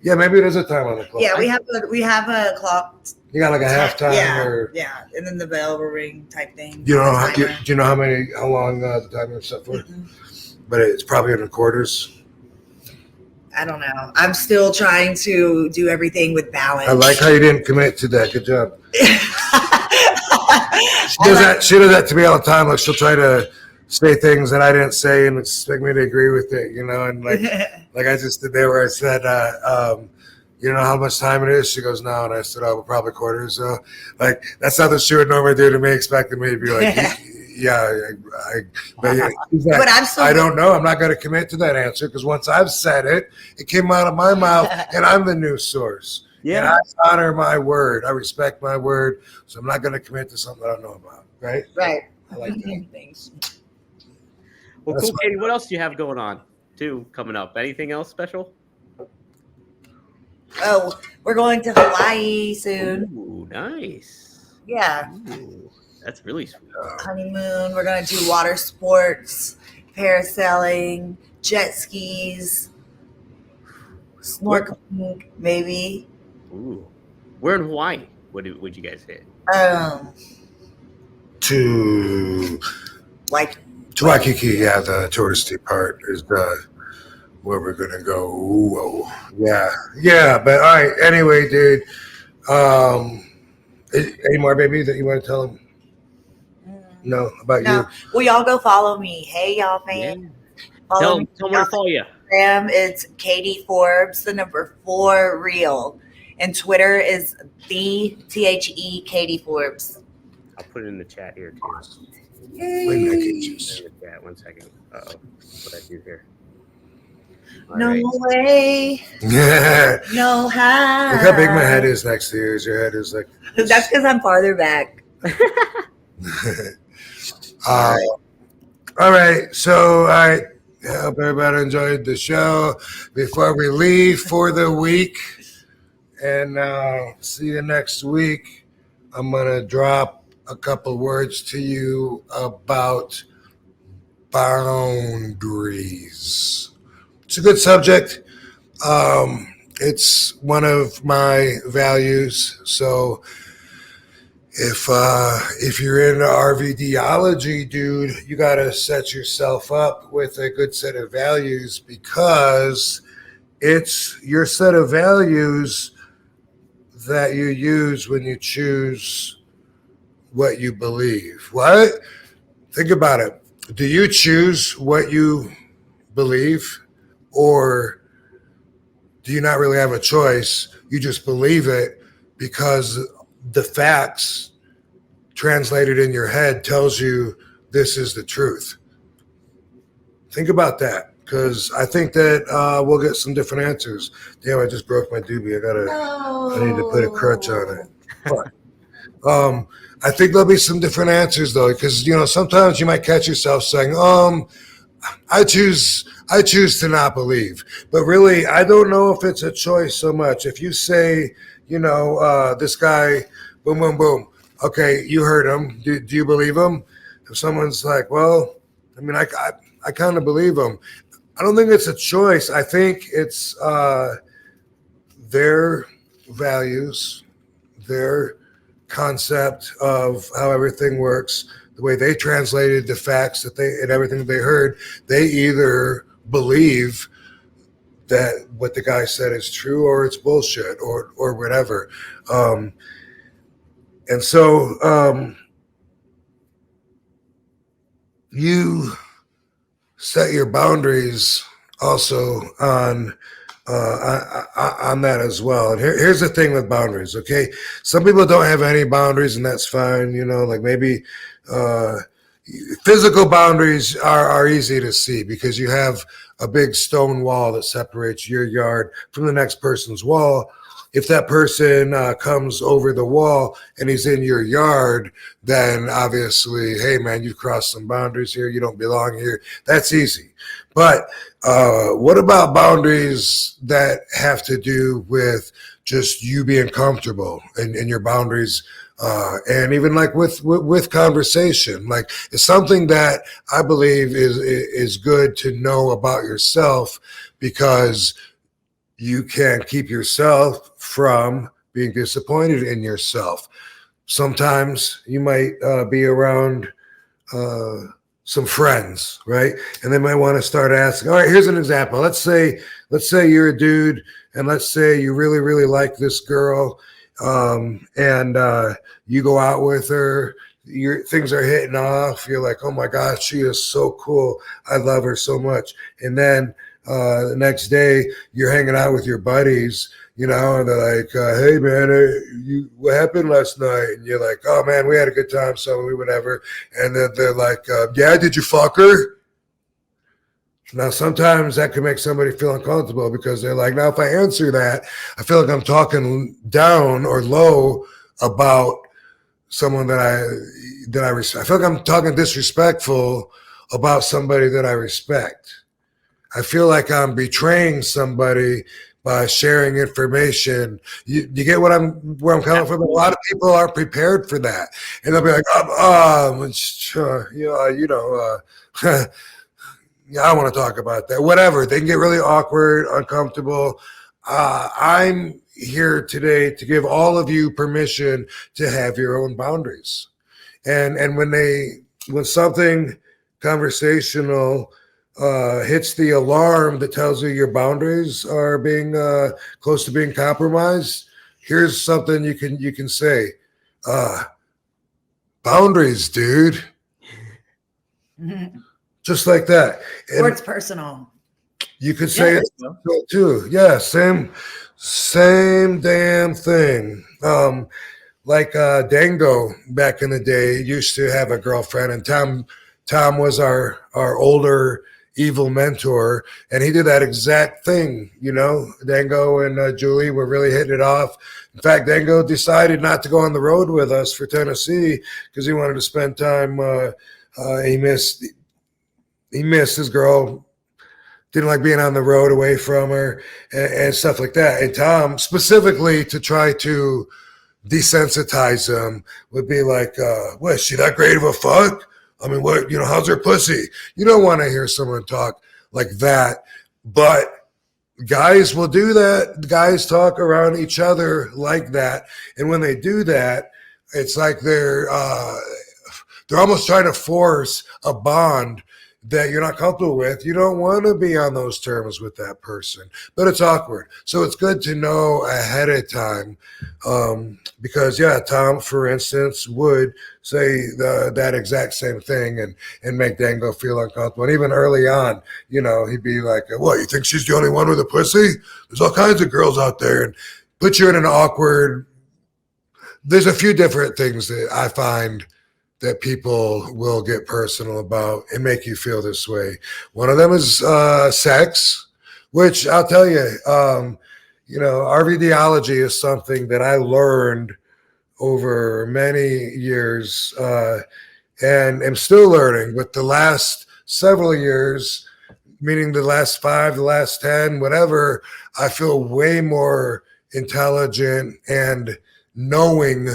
yeah, maybe it is a time on the clock. Yeah, we have a clock. You got like a halftime, yeah, and then the bell will ring type thing. Do you know how long the timer is set for? Mm-hmm. But it's probably in the quarters. I don't know. I'm still trying to do everything with balance. I like how you didn't commit to that. Good job. She does that to me all the time. Like she'll try to say things that I didn't say and expect me to agree with it, and like I just did there where I said, you know how much time it is? She goes, no, and I said, oh, probably quarters. So like that's something she would normally do to me, expecting me to be like, but I don't know. I'm not going to commit to that answer because once I've said it, it came out of my mouth, and I'm the news source. Yeah, and I honor my word. I respect my word, so I'm not going to commit to something I don't know about. Right. Right. I like that. Things. Well, cool, Katie. What else do you have going on, too, coming up? Anything else special? Oh, we're going to Hawaii soon. Ooh, nice. Yeah. Ooh, that's really sweet. Honeymoon. We're going to do water sports, parasailing, jet skis, snorkeling, maybe. Ooh. Where in Hawaii would you guys hit? To Waikiki, yeah, the touristy part is where we're gonna go. Whoa. Yeah. But all right. Anyway, dude. Any more, baby, that you want to tell them? No, about No. you. Well, y'all go follow me. Hey, y'all fans. Yeah. Follow me. Tell them where to follow you. Instagram, it's Katie Forbes, the number 4 real. And Twitter is the THE Katie Forbes. I'll put it in the chat here too. Yay. Wait a minute, In the chat, 1 second. Uh-oh. What I do here. All No right. way. Yeah. No how. Look how big my head is next to yours. Your head is like. That's because I'm farther back. All right. So, I hope everybody enjoyed the show. Before we leave for the week, and see you next week, I'm going to drop a couple words to you about boundaries. It's a good subject. It's one of my values. So if you're into RVDology, dude, you got to set yourself up with a good set of values, because it's your set of values that you use when you choose what you believe. What? Think about it. Do you choose what you believe, or do you not really have a choice? You just believe it because the facts translated in your head tells you this is the truth. Think about that, because I think that we'll get some different answers. Damn, I just broke my doobie. I need to put a crutch on it. But, I think there'll be some different answers though, because sometimes you might catch yourself saying, I choose to not believe. But really, I don't know if it's a choice so much. If you say, this guy, boom, boom, boom. Okay, you heard him. Do you believe him? If someone's like, well, I mean, I kind of believe him. I don't think it's a choice. I think it's their values, their concept of how everything works, the way they translated the facts and everything they heard. They either believe that what the guy said is true, or it's bullshit, or whatever. And so you set your boundaries also on that as well. And here's the thing with boundaries, okay? Some people don't have any boundaries, and that's fine. Like maybe physical boundaries are easy to see, because you have a big stone wall that separates your yard from the next person's wall. If that person comes over the wall and he's in your yard, then obviously, hey man, you've crossed some boundaries here. You don't belong here. That's easy. But what about boundaries that have to do with just you being comfortable and your boundaries, and even like with conversation? Like, it's something that I believe is good to know about yourself, because you can keep yourself from being disappointed in yourself. Sometimes you might be around some friends, right? And they might want to start asking, all right, here's an example. Let's say you're a dude, and let's say you really, really like this girl, and you go out with her, things are hitting off. You're like, oh my gosh, she is so cool. I love her so much. And then the next day you're hanging out with your buddies, and they're like, hey man, what happened last night? And you're like, oh man, we had a good time, so we whatever. And then they're like, yeah, did you fuck her? Now, sometimes that can make somebody feel uncomfortable, because they're like, now if I answer that, I feel like I'm talking down or low about someone that I respect. I feel like I'm talking disrespectful about somebody that I respect. I feel like I'm betraying somebody by sharing information. You get where I'm coming from? A lot of people aren't prepared for that, and they'll be like, yeah, I don't want to talk about that. Whatever. They can get really awkward, uncomfortable. I'm here today to give all of you permission to have your own boundaries, and when something conversational hits the alarm that tells you your boundaries are being close to being compromised, here's something you can say. Boundaries, dude. Just like that. Or it's personal. You could say it too. Yeah, same damn thing. Like Dango back in the day used to have a girlfriend, and Tom was our older evil mentor, and he did that exact thing. Dango and Julie were really hitting it off. In fact, Dango decided not to go on the road with us for Tennessee because he wanted to spend time. He missed his girl. Didn't like being on the road away from her and stuff like that. And Tom, specifically to try to desensitize him, would be like, what, is she that great of a fuck? I mean, what, how's her pussy? You don't want to hear someone talk like that. But guys will do that. Guys talk around each other like that. And when they do that, it's like they're almost trying to force a bond that you're not comfortable with. You don't want to be on those terms with that person, but it's awkward. So it's good to know ahead of time, because Tom, for instance, would say that exact same thing and make Dango feel uncomfortable. And even early on, he'd be like, what, you think she's the only one with a pussy? There's all kinds of girls out there, and put you in an awkward. There's a few different things that I find that people will get personal about and make you feel this way. One of them is sex, which I'll tell you, RVDology is something that I learned over many years and am still learning. But the last several years, meaning the last 5, the last 10, whatever, I feel way more intelligent and knowing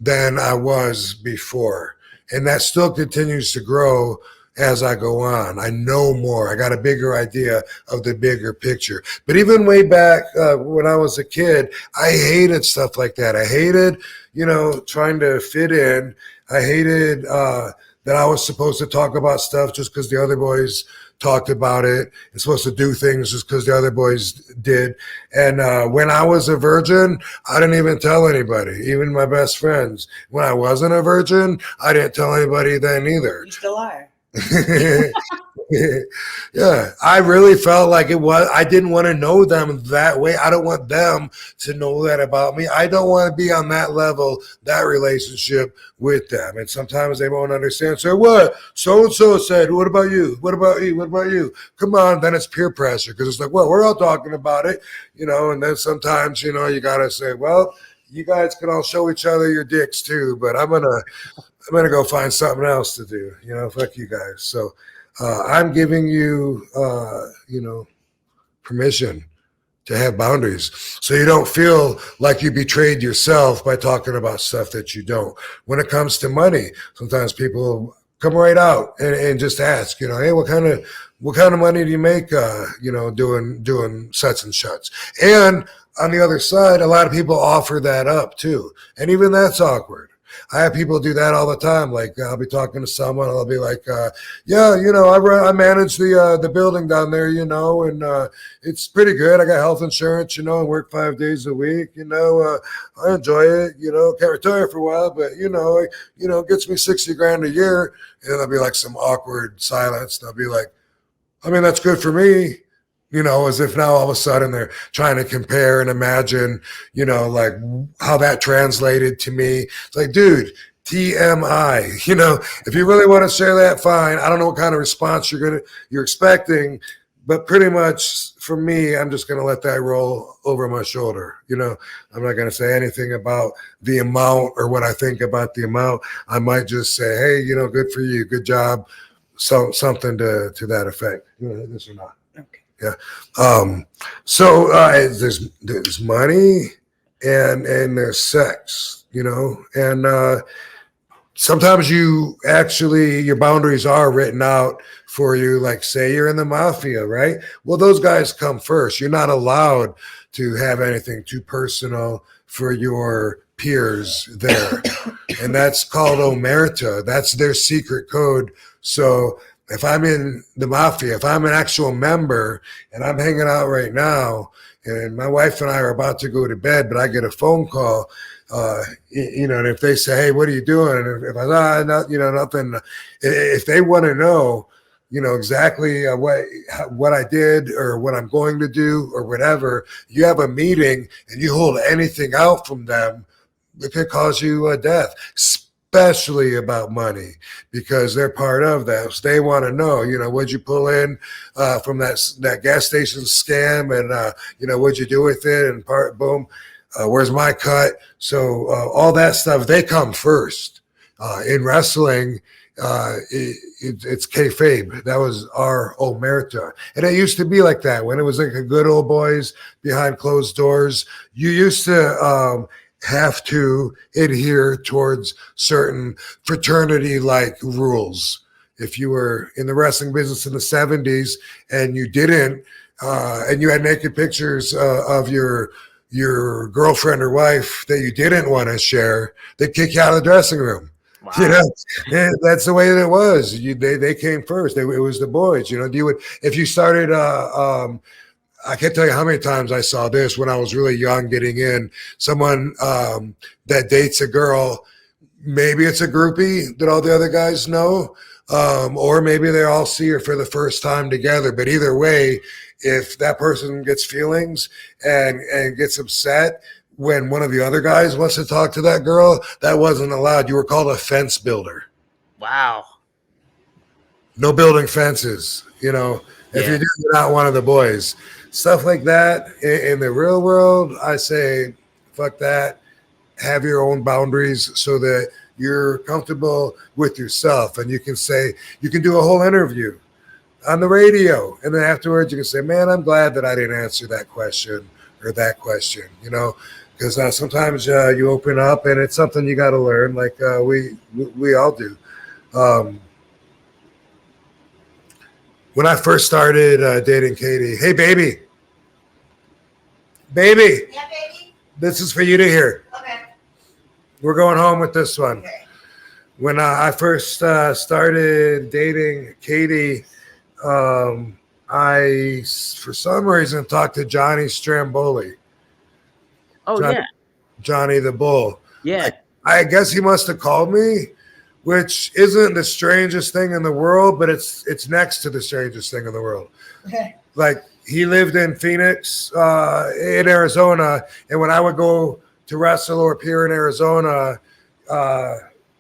than I was before. And that still continues to grow as I go on. I know more. I got a bigger idea of the bigger picture. But even way back when I was a kid, I hated stuff like that. I hated, trying to fit in. I hated that I was supposed to talk about stuff just because the other boys talked about it, and supposed to do things just because the other boys did. And when I was a virgin, I didn't even tell anybody, even my best friends. When I wasn't a virgin, I didn't tell anybody then either. You still are. Yeah, I really felt like I didn't want to know them that way. I don't want them to know that about me. I don't want to be on that level, that relationship with them. And sometimes they won't understand. So what? So-and-so said, what about you? What about you? What about you? Come on. Then it's peer pressure because it's like, well, we're all talking about it, and then sometimes, you got to say, well, you guys can all show each other your dicks too, but I'm going to go find something else to do, fuck you guys. So, I'm giving you, permission to have boundaries so you don't feel like you betrayed yourself by talking about stuff that you don't. When it comes to money, sometimes people come right out and just ask, hey, what kind of money do you make, doing such and such? And on the other side, a lot of people offer that up too. And even that's awkward. I have people do that all the time. Like I'll be talking to someone, and I'll be like, I manage the building down there, and it's pretty good. I got health insurance, and work 5 days a week, I enjoy it, can't retire for a while, but it gets me $60,000 a year. And there'll be like some awkward silence. And I'll be like, I mean, that's good for me. As if now all of a sudden they're trying to compare and imagine, like how that translated to me. It's like, dude, TMI, if you really want to share that, fine. I don't know what kind of response you're expecting, but pretty much for me, I'm just going to let that roll over my shoulder. I'm not going to say anything about the amount or what I think about the amount. I might just say, hey, good for you. Good job. So something to that effect. This or not. Okay. Yeah. So there's money and there's sex, and sometimes your boundaries are written out for you. Like say you're in the mafia, right? Well, those guys come first. You're not allowed to have anything too personal for your peers there. And that's called omerta. That's their secret code. So if I'm in the mafia, if I'm an actual member and I'm hanging out right now and my wife and I are about to go to bed, but I get a phone call, You know, and if they say, hey, what are you doing? And if I not, you know, nothing, if they want to know, you know, exactly what I did or what I'm going to do or whatever, you have a meeting and you hold anything out from them, it could cause you death, especially about money, because they're part of that. So they want to know, you know, what'd you pull in from that gas station scam, and you know, what'd you do with it, and boom, where's my cut? So all that stuff, they come first. In wrestling, it's kayfabe. That was our omerta, and it used to be like that when it was like a good old boys behind closed doors. You used to have to adhere towards certain fraternity-like rules. If you were in the wrestling business in the 70s and you didn't, and you had naked pictures of your girlfriend or wife that you didn't want to share, they'd kick you out of the dressing room. Wow. You know, that's the way that it was. They came first. It was the boys. You know, if you started. I can't tell you how many times I saw this when I was really young, getting in. Someone that dates a girl, maybe it's a groupie that all the other guys know, or maybe they all see her for the first time together. But either way, if that person gets feelings and gets upset when one of the other guys wants to talk to that girl, that wasn't allowed. You were called a fence builder. Wow. No building fences, you know, if you're not one of the boys. Stuff like that. In the real world, I say, fuck that. Have your own boundaries so that you're comfortable with yourself. And you can say, you can do a whole interview on the radio. And then afterwards you can say, man, I'm glad that I didn't answer that question or that question, you know, because sometimes you open up and it's something you got to learn, like we all do. When I first started dating Katie, hey, baby. Baby. Yeah, baby. This is for you to hear. Okay. We're going home with this one. Okay. When I first started dating Katie, I, for some reason, talked to Johnny Stramboli. Oh, Johnny the Bull. Yeah. I guess he must have called me, which isn't the strangest thing in the world, but it's next to the strangest thing in the world. Okay. Like, he lived in Phoenix, in Arizona, and when I would go to wrestle or appear in Arizona,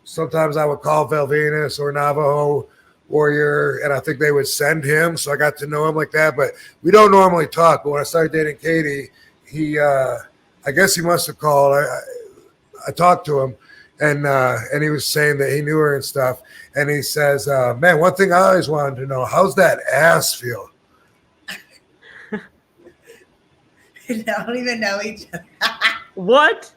sometimes I would call Velvenis or Navajo Warrior, and I think they would send him, so I got to know him like that. But we don't normally talk. But when I started dating Katie, I guess he must have called. I talked to him, and he was saying that he knew her and stuff. And he says, man, one thing I always wanted to know, how's that ass feel? They don't even know each other. What?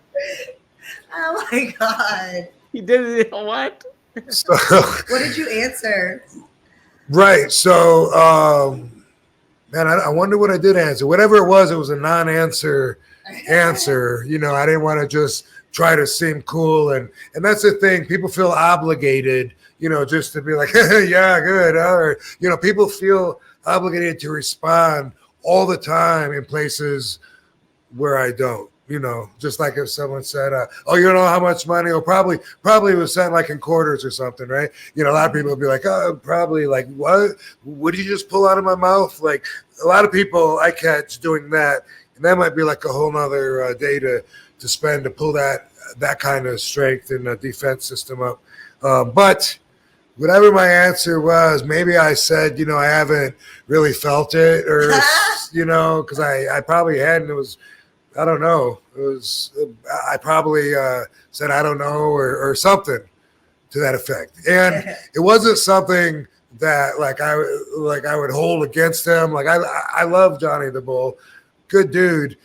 Oh my God. He did it. What? So, what did you answer? Right. So, man, I wonder what I did answer. Whatever it was a non-answer answer. You know, I didn't want to just try to seem cool. And that's the thing. People feel obligated, you know, just to be like, yeah, good. Or, you know, people feel obligated to respond all the time in places where I don't, you know, just like if someone said, oh, you know how much money, or probably it was sent like in quarters or something, right? You know, a lot of people would be like, oh, probably, like, what did you just pull out of my mouth? Like, a lot of people I catch doing that, and that might be like a whole nother day to spend to pull that kind of strength in the defense system up. But whatever my answer was, maybe I said, you know, I haven't really felt it, or, you know, because I probably hadn't. It was, I don't know. It was, I probably said, I don't know, or something to that effect. And it wasn't something that like I would hold against him. Like I love Johnny the Bull, good dude,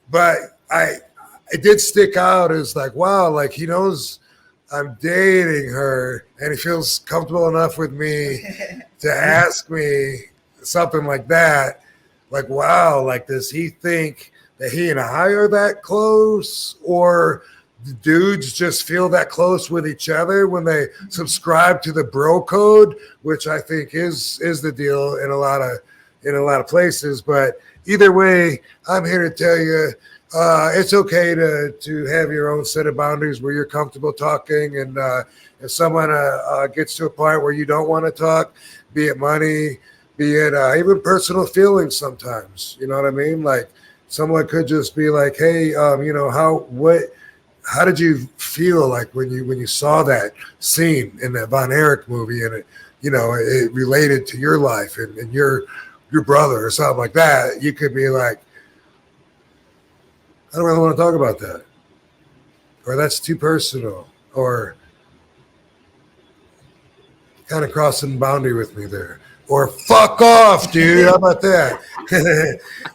but it did stick out as like, wow, like he knows I'm dating her and he feels comfortable enough with me to ask me something like that. Like, wow, like, does he think that he and I are that close, or the dudes just feel that close with each other when they subscribe to the bro code, which I think is the deal in a lot of places. But either way, I'm here to tell you it's okay to have your own set of boundaries where you're comfortable talking. And if someone gets to a point where you don't want to talk, be it money, be it even personal feelings sometimes, you know what I mean? Like someone could just be like, hey, how did you feel like when you saw that scene in that Von Erich movie and it related to your life and your brother or something like that? You could be like, I don't really want to talk about that, or that's too personal, or kind of crossing the boundary with me there, or fuck off, dude. How about that?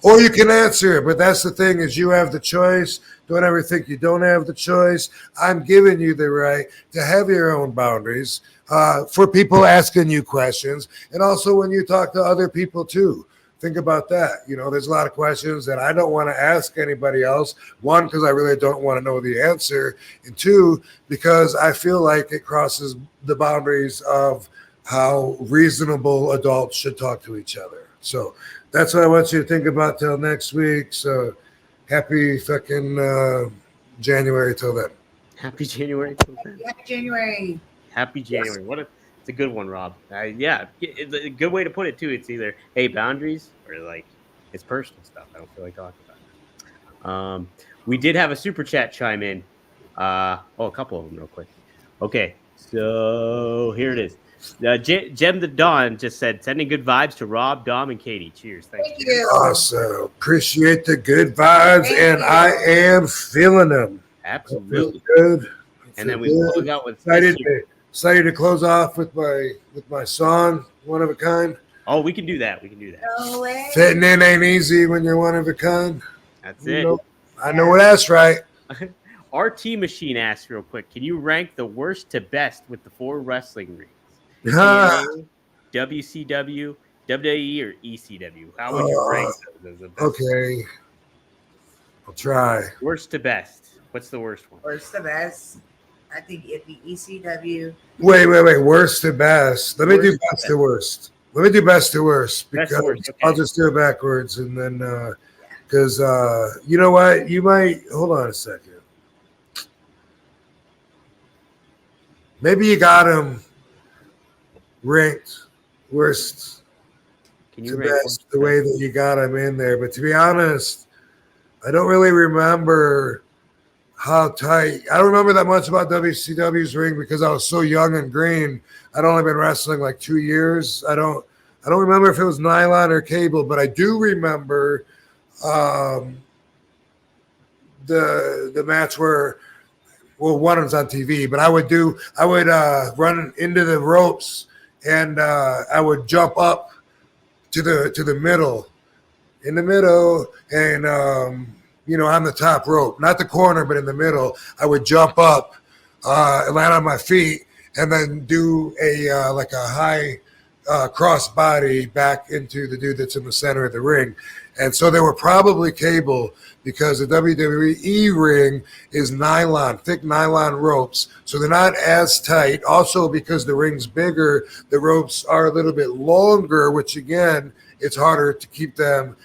Or you can answer it, but that's the thing is you have the choice. Don't ever think you don't have the choice. I'm giving you the right to have your own boundaries for people asking you questions, and also when you talk to other people too. Think about that. There's a lot of questions that I don't want to ask anybody else. One, because I really don't want to know the answer. And two, because I feel like it crosses the boundaries of how reasonable adults should talk to each other. So that's what I want you to think about till next week. So happy fucking January till then. Happy January till then. Happy January. Happy January. Yes. It's a good one, Rob. Yeah, it's a good way to put it too. It's either boundaries or like it's personal stuff. I don't feel like talking about it. We did have a super chat chime in. A couple of them real quick. Okay, so here it is. Jem the Dawn just said, sending good vibes to Rob, Dom, and Katie. Cheers. Thank you. Awesome. Appreciate the good vibes, and I am feeling them. Absolutely. Good. And then we close out with excited to close off with my song, One of a Kind. Oh, we can do that. No way. Fitting in ain't easy when you're one of a kind. That's it. I know that's right. RT Machine asks real quick, can you rank the worst to best with the 4 wrestling rings? WCW, WWE, or ECW? How would you rank those? Okay. I'll try. Worst to best. What's the worst one? Worst to best. I think it'd be ECW. Wait. Worst to best. Let me do best to worst. Let me do best to worst because okay. I'll just do it backwards and then because you know what? You might hold on a second. Maybe you got him ranked worst to best the way that you got him in there. But to be honest, I don't really remember how tight. I don't remember that much about WCW's ring because I was so young and green. I'd only been wrestling like 2 years. I don't remember if it was nylon or cable, but I do remember the match where, well, one was on TV, but I would run into the ropes and I would jump up to the middle, in the middle, and on the top rope, not the corner, but in the middle. I would jump up, land on my feet, and then do a high cross body back into the dude that's in the center of the ring. And so they were probably cable because the WWE ring is nylon, thick nylon ropes. So they're not as tight. Also, because the ring's bigger, the ropes are a little bit longer, which again, it's harder to keep them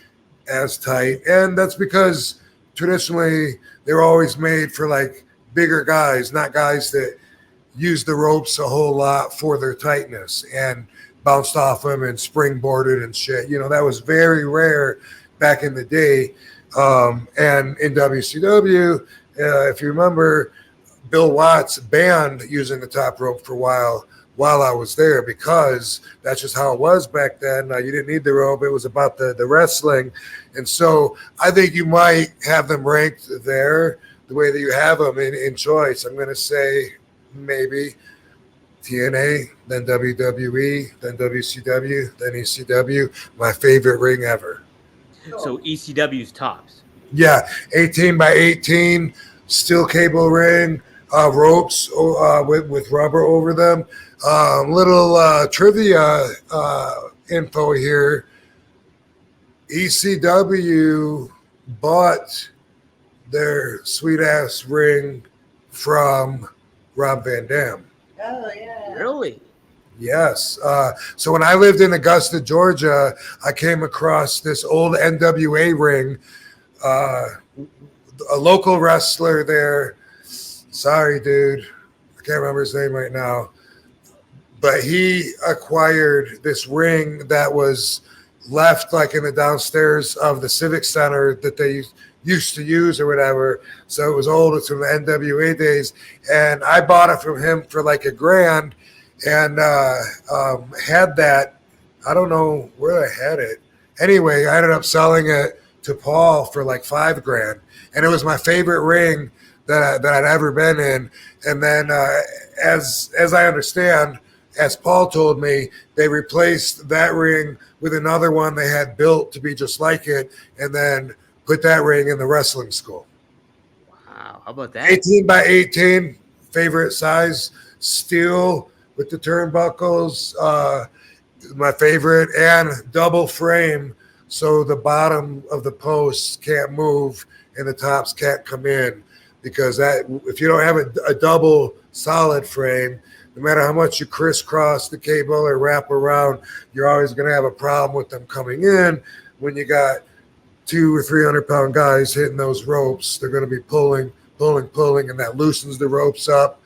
as tight. And that's because traditionally they were always made for like bigger guys, not guys that use the ropes a whole lot for their tightness and bounced off them and springboarded and shit. That was very rare back in the day. And in WCW, if you remember, Bill Watts banned using the top rope for a while I was there because that's just how it was back then. You didn't need the rope. It was about the wrestling. And so I think you might have them ranked there the way that you have them in choice. I'm going to say maybe TNA, then WWE, then WCW, then ECW. My favorite ring ever. So ECW's tops. Yeah, 18 by 18, steel cable ring, ropes with rubber over them. Little trivia info here. ECW bought their sweet ass ring from Rob Van Dam. Oh, yeah. Really? Yes. So when I lived in Augusta, Georgia, I came across this old NWA ring a local wrestler there. Sorry, dude. I can't remember his name right now. But he acquired this ring that was left like in the downstairs of the Civic Center that they used to use or whatever. So it was old. It's from the NWA days. And I bought it from him for like $1,000 and had that. I don't know where I had it. Anyway, I ended up selling it to Paul for like $5,000. And it was my favorite ring that I'd ever been in. And then as I understand, as Paul told me, they replaced that ring with another one they had built to be just like it, and then put that ring in the wrestling school. Wow, how about that? 18 by 18, favorite size, steel with the turnbuckles, my favorite, and double frame, so the bottom of the posts can't move and the tops can't come in, because that if you don't have a double solid frame, no matter how much you crisscross the cable or wrap around, you're always going to have a problem with them coming in. When you got 200 or 300 pound guys hitting those ropes, they're going to be pulling, and that loosens the ropes up,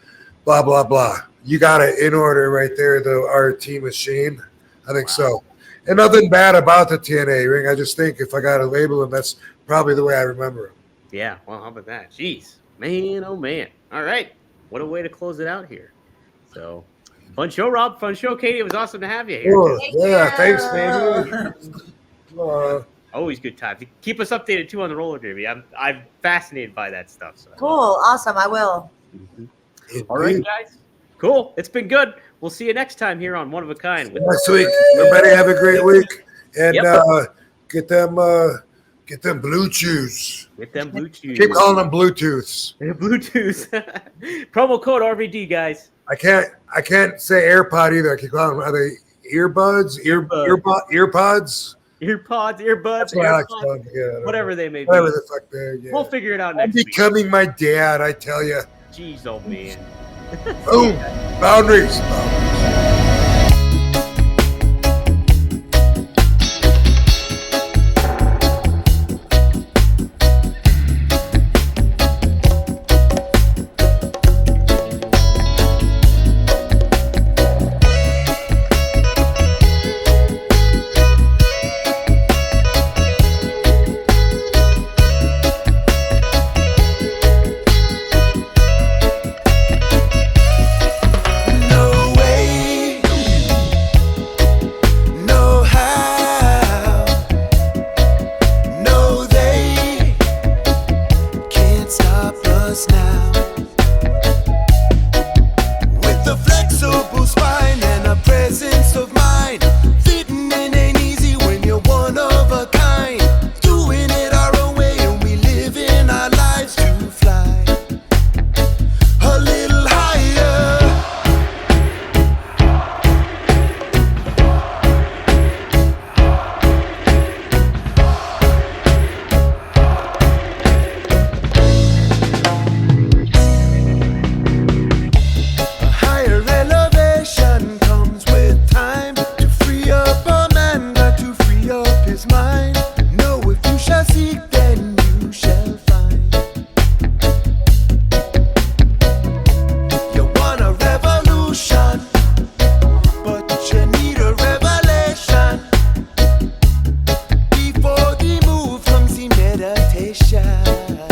blah, blah, blah. You got it in order right there, the RT machine. I think so. And nothing bad about the TNA ring. I just think if I got to label them, that's probably the way I remember them. Yeah, well, how about that? Jeez, man, oh, man. All right, what a way to close it out here. So, fun show, Rob. Fun show, Katie. It was awesome to have you here. Cool. Yeah, thanks, baby. Always good time. Keep us updated, too, on the roller derby. I'm fascinated by that stuff. So Cool. Awesome. I will. Mm-hmm. All right, guys. Cool. It's been good. We'll see you next time here on One of a Kind. Next week. Everybody have a great week. And get them Bluetooths. Get them Bluetooths. Keep calling them Bluetooths. Bluetooths. Promo code RVD, guys. I can't say AirPod either. I keep calling them. Are they earbuds? Earpods? Earbuds, whatever they may be. Whatever the fuck they're. Yeah. We'll figure it out next week. I'm becoming my dad, I tell you. Jeez, oh man. Boom. Boundaries. meditation.